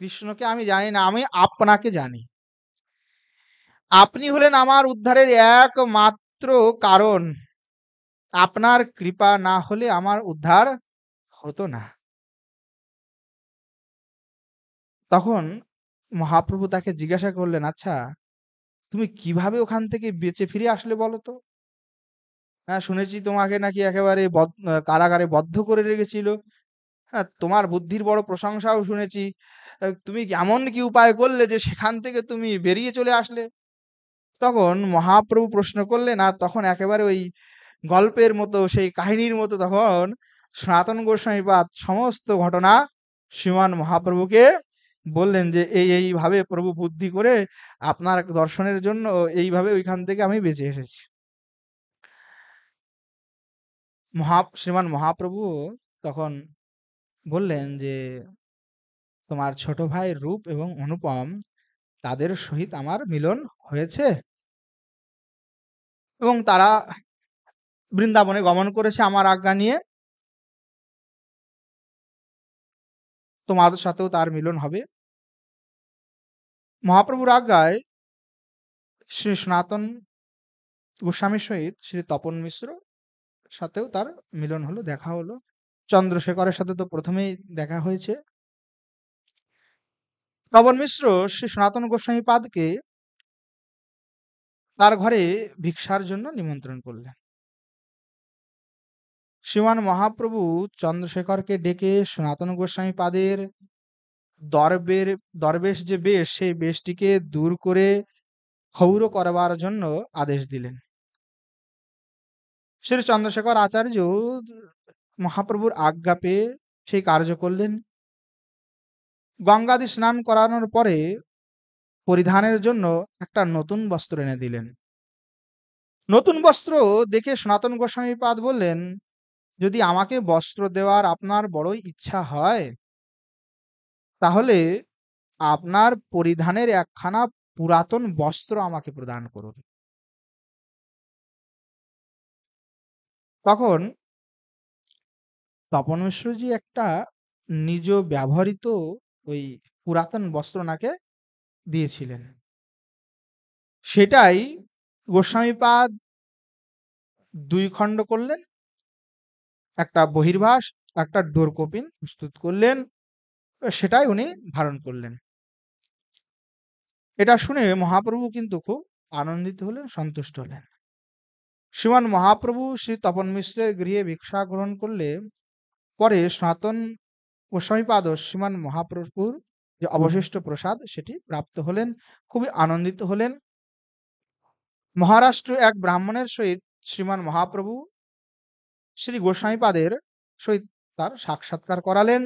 কৃষ্ণকে আমি জানি না, আমি আপনাকে জানি। আপনি হলেন আমার উদ্ধারের একমাত্র কারণ, আপনার কৃপা না হলে আমার উদ্ধার হতো না। তখন মহাপ্রভু তাকে জিজ্ঞাসা করলেন, আচ্ছা তুমি কিভাবে ওখান থেকে বেঁচে ফিরে আসলে বলো তো? হ্যাঁ, শুনেছি তোমাকে নাকি একেবারে কারাগারে বদ্ধ করে রেখেছিল। হ্যাঁ, তোমার বুদ্ধির বড় প্রশংসাও শুনেছি। তুমি এমন কি উপায় করলে যে সেখান থেকে তুমি বেরিয়ে চলে আসলে? তখন মহাপ্রভু প্রশ্ন করলেন, আর তখন একেবারে ওই গল্পের মতো, সেই কাহিনীর মতো তখন সনাতন গোস্বামীপাদ সমস্ত ঘটনা শ্রীমান মহাপ্রভুকে বললেন যে এইভাবে প্রভু বুদ্ধি করে আপনার দর্শনের জন্য এইভাবে ওইখান থেকে আমি বেঁচে এসেছি। শ্রীমান মহাপ্রভু তখন বললেন যে, তোমার ছোট ভাই রূপ এবং অনুপম, তাদের সহিত আমার মিলন হয়েছে এবং তারা বৃন্দাবনে গমন করেছে আমার আজ্ঞা নিয়ে, তোমাদের সাথেও তার মিলন হবে। মহাপ্রভুর আজ্ঞায় শ্রী সনাতন গোস্বামীর সহিত শ্রী তপন মিশ্র সাথেও তার মিলন হলো, দেখা হলো। চন্দ্রশেখরের সাথে তো প্রথমেই দেখা হয়েছে। তপন মিশ্র শ্রী সনাতন গোস্বামী পাদকে তার ঘরে ভিক্ষার জন্য নিমন্ত্রণ করলেন। শ্রীমান মহাপ্রভু চন্দ্রশেখরকে ডেকে সনাতন গোস্বামী পাদের দরবেশ যে বেশ, সেই বেশটিকে দূর করে ক্ষৌর করবার জন্য আদেশ দিলেন। শ্রী চন্দ্রশেখর আচার্য মহাপ্রভুর আজ্ঞা পেয়ে সেই কার্য করলেন। গঙ্গাদি স্নান করানোর পরে পরিধানের জন্য একটা নতুন বস্ত্র এনে দিলেন। নতুন বস্ত্র দেখে সনাতন গোস্বামী পাদ বললেন, যদি আমাকে বস্ত্র দেওয়ার আপনার বড়ই ইচ্ছা হয়, তাহলে আপনার পরিধানের একখানা পুরাতন বস্ত্র আমাকে প্রদান করুন। তখন তপন মিশ্রজি একটা নিজ ব্যবহৃত ওই পুরাতন বস্ত্র ওনাকে দিয়েছিলেন। সেটাই গোস্বামীপাদ 2 খণ্ড করলেন, একটা বহির্ভাস, একটা ডোরকপিন প্রস্তুত করলেন, সেটাই উনি ধারণ করলেন। এটা শুনে মহাপ্রভু কিন্তু খুব আনন্দিত হলেন, সন্তুষ্ট হলেন। শ্রীমান মহাপ্রভু শ্রী তপন মিশ্রের গৃহে ভিক্ষা গ্রহণ করলে পরে সনাতন গোস্বামীপাদ শ্রীমান মহাপ্রভুর যে অবশিষ্ট প্রসাদ সেটি প্রাপ্ত হলেন, খুবই আনন্দিত হলেন। মহারাষ্ট্র এক ব্রাহ্মণের সহিত শ্রীমান মহাপ্রভু শ্রী গোস্বামীপাদের সহিত তার সাক্ষাৎকার করালেন।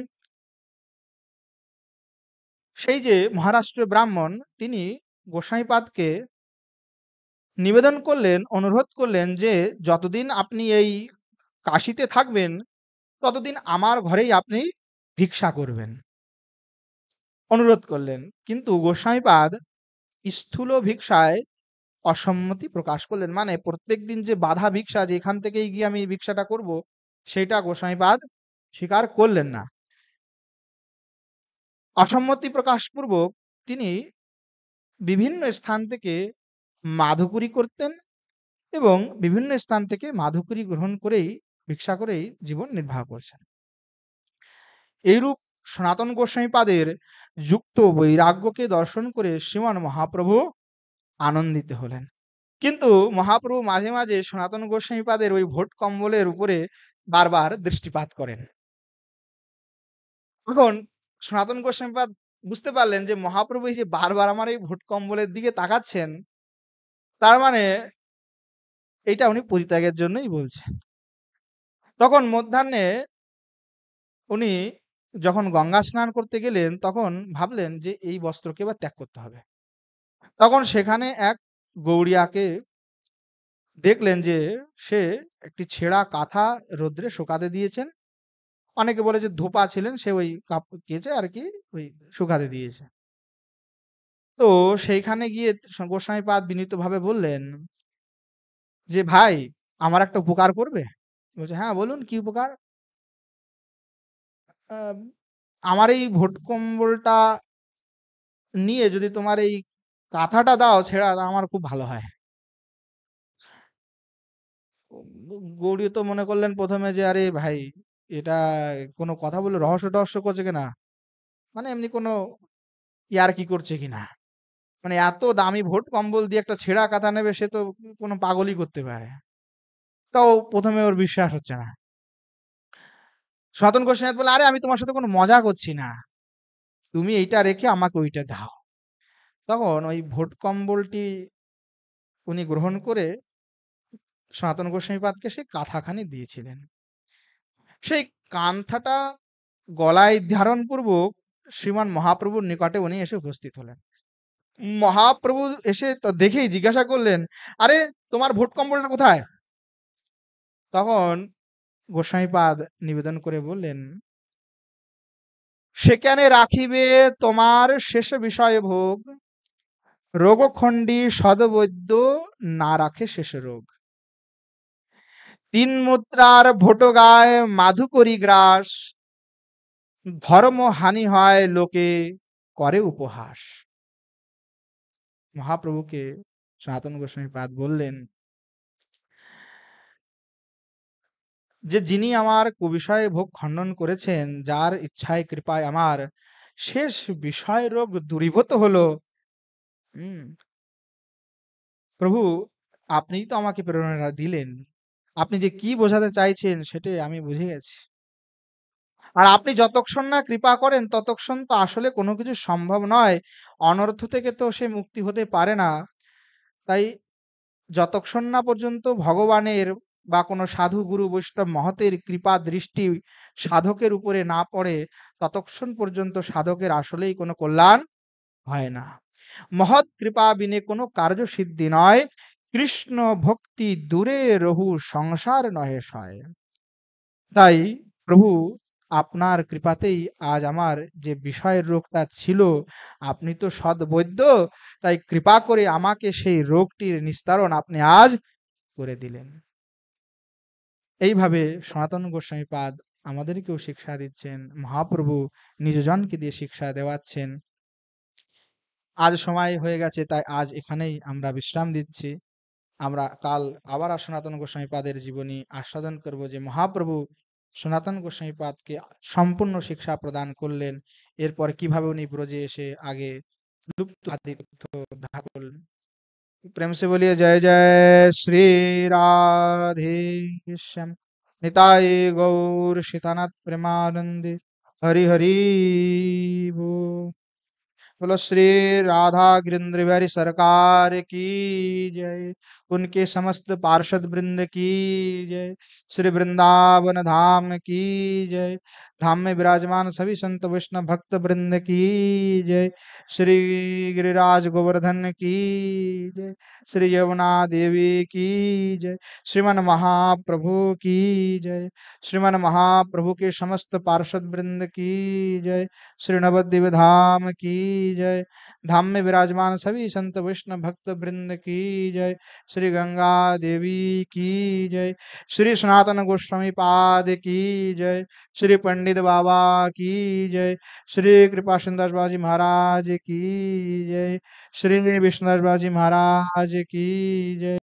সেই যে মহারাষ্ট্রীয় ব্রাহ্মণ, তিনি গোস্বামীপাদকে নিবেদন করলেন, অনুরোধ করলেন যে যতদিন আপনি এই কাশীতে থাকবেন ততদিন আমার ঘরেই আপনি ভিক্ষা করবেন, অনুরোধ করলেন। কিন্তু গোস্বামীপাদ স্থূল ভিক্ষায় অসম্মতি প্রকাশ করলেন, মানে প্রত্যেকদিন যে বাধা ভিক্ষা, যে এখান থেকেই গিয়ে আমি ভিক্ষাটা করব, সেটা গোস্বামীপাদ স্বীকার করলেন না। অসম্মতি প্রকাশপূর্বক তিনি বিভিন্ন স্থান থেকে মাধুকরী করতেন এবং বিভিন্ন স্থান থেকে মাধুকরী গ্রহণ করেই, ভিক্ষা করেই জীবন নির্বাহ করছেন। এইরূপ সনাতন গোস্বামীপাদের যুক্ত বৈরাগ্যকে দর্শন করে শ্রীমান মহাপ্রভু আনন্দিত হলেন। কিন্তু মহাপ্রভু মাঝে মাঝে সনাতন গোস্বামীপাদের ওই ভোট কম্বলের উপরে বারবার দৃষ্টিপাত করেন। তখন সনাতন গোস্বামীপাদ বুঝতে পারলেন যে মহাপ্রভু এই যে বারবার আমার এই ভোট কম্বলের দিকে তাকাচ্ছেন, তার মানে এটা উনি পরিত্যাগের জন্যই বলছেন। তখন মধ্যাহ্নে উনি যখন গঙ্গা স্নান করতে গেলেন, তখন ভাবলেন যে এই বস্ত্রকে এবার ত্যাগ করতে হবে। তখন সেখানে এক গৌড়িয়াকে দেখলেন যে সে একটি ছেঁড়া কাঁথা রোদ্রে শুকাতে দিয়েছেন। অনেকে বলে যে ধোপা ছিলেন, সে ওই কেচে আর কি ওই শুকাতে দিয়েছে। তো সেইখানে গিয়ে গোস্বামীপাদ বিনীতভাবে বললেন যে, ভাই আমার একটা উপকার করবে? বলছে, হ্যাঁ বলুন কি উপকার? আহ, আমার এই ভোট কম্বলটা নিয়ে যদি তোমার এই কাঁথাটা দাও ছেঁড়া, আমার খুব ভালো হয়। গৌড়ী তো মনে করলেন প্রথমে যে আরে ভাই, এটা কোনো কথা বলে রহস্য টহস্য করছে কিনা, মানে এমনি কোনো ইয়ার্কি করছে কিনা। মানে এত দামি ভোট কম্বল দিয়ে একটা ছেঁড়া কাঁথা নেবে, সে তো কোনো পাগলই করতে পারে। তাও প্রথমে ওর বিশ্বাস হচ্ছে না। সনাতন গোস্বামী বলে, আরে আমি তোমার সাথে কোনো মজা করছি না, তুমি এইটা রেখে আমাকে ওইটা দাও। তখন ওই ভোট কম্বলটি উনি গ্রহণ করে সনাতন গোস্বামীপাদকে সেই কাঁথাখানি দিয়েছিলেন। সেই কান্থাটা গলায় ধারণ পূর্বক শ্রীমান মহাপ্রভুর নিকটে উনি এসে উপস্থিত হলেন। মহাপ্রভু এসে তো দেখেই জিজ্ঞাসা করলেন, আরে তোমার ভোট কম্বলটা কোথায়? তখন গোস্বামীপাদ নিবেদন করে বললেন, সেখানে রাখিবে তোমার শেষ বিষয় ভোগ, রোগখণ্ডী সদবৈদ্য না রাখে শেষ রোগ। তিন মুদ্রার ভোটগায় মাধু করি গ্রাস, ধর্ম হানি হয় লোকে করে উপহাস। মহাপ্রভুকে সনাতন গোস্বামীপাদ বললেন যে, যিনি আমার কুবিষয় ভোগ খণ্ডন করেছেন, যার ইচ্ছায় কৃপায় আমার শেষ বিষয় রোগ দূরীভূত হলো। হুম, প্রভু আপনিই তো আমাকে প্রেরণা দিলেন, আপনি যে কি বোঝাতে চাইছেন সেটাই আমি বুঝে গেছি। আর আপনি যতক্ষণ না কৃপা করেন ততক্ষণ তো আসলে কোনো কিছু সম্ভব নয়, অনর্থ থেকে তো সে মুক্তি হতে পারে না। তাই যতক্ষণ না পর্যন্ত ভগবানের বা কোনো সাধু গুরু বৈষ্ণব মহতের কৃপা দৃষ্টি সাধকের উপরে না পড়ে, ততক্ষণ পর্যন্ত সাধকের আসলেই কোনো কল্যাণ হয় না। মহৎ কৃপা বিনে কোনো কার্য সিদ্ধি নয়, কৃষ্ণ ভক্তি দূরে রহু সংসার নহে সয়। তাই প্রভু আপনার কৃপাতেই আজ আমার যে বিষয়ের রোগটা ছিল, আপনি তো সদ্বৈদ্য, তাই কৃপা করে আমাকে সেই রোগটির নিস্তারণ আপনি আজ করে দিলেন। এইভাবে সনাতন গোস্বামীপাদ আমাদেরকেও শিক্ষা দিচ্ছেন, মহাপ্রভু নিজজনকে দিয়ে শিক্ষা দেওয়াচ্ছেন। আজ সময় হয়ে গেছে, তাই আজ এখানেই আমরা বিশ্রাম দিচ্ছি। আমরা কাল আবার সনাতন গোস্বামীপাদের জীবনী আস্বাদন করব, যে মহাপ্রভু সনাতন গোস্বামীপাদকে সম্পূর্ণ শিক্ষা প্রদান করলেন, এরপর কিভাবে উনি ব্রজে এসে আগে লুপ্ত আদি তথ্য ধারণ করলেন। प्रेम से बोलिए जय जय श्री राधे श्याम। निताय गौर सीतानाथ प्रेमानंदे। हरि हरि बोल। बोलो श्री राधा गिरिंद्र बिहारी सरकार की जय, उनके समस्त पार्षद वृंद की जय, श्री वृंदावन धाम की जय, धाम में विराजमान सभी संत वैष्णव भक्त वृंद की जय, श्री गिरिराज गोवर्धन की जय, श्री यमुना देवी की जय, श्रीमन महाप्रभु की जय, श्रीमन महाप्रभु के समस्त पार्षद वृंद की जय, श्री नवद्वीप धाम की जय, धाम में विराजमान सभी संत वैष्णव भक्त वृंद की जय, श्री गंगा देवी की जय, श्री सनातन गोस्वामी पाद की जय, श्री पंडित बाबा की जय, श्री कृपा सुंदर बाजी महाराज की जय, श्री विष्णुदास बाजी महाराज की जय।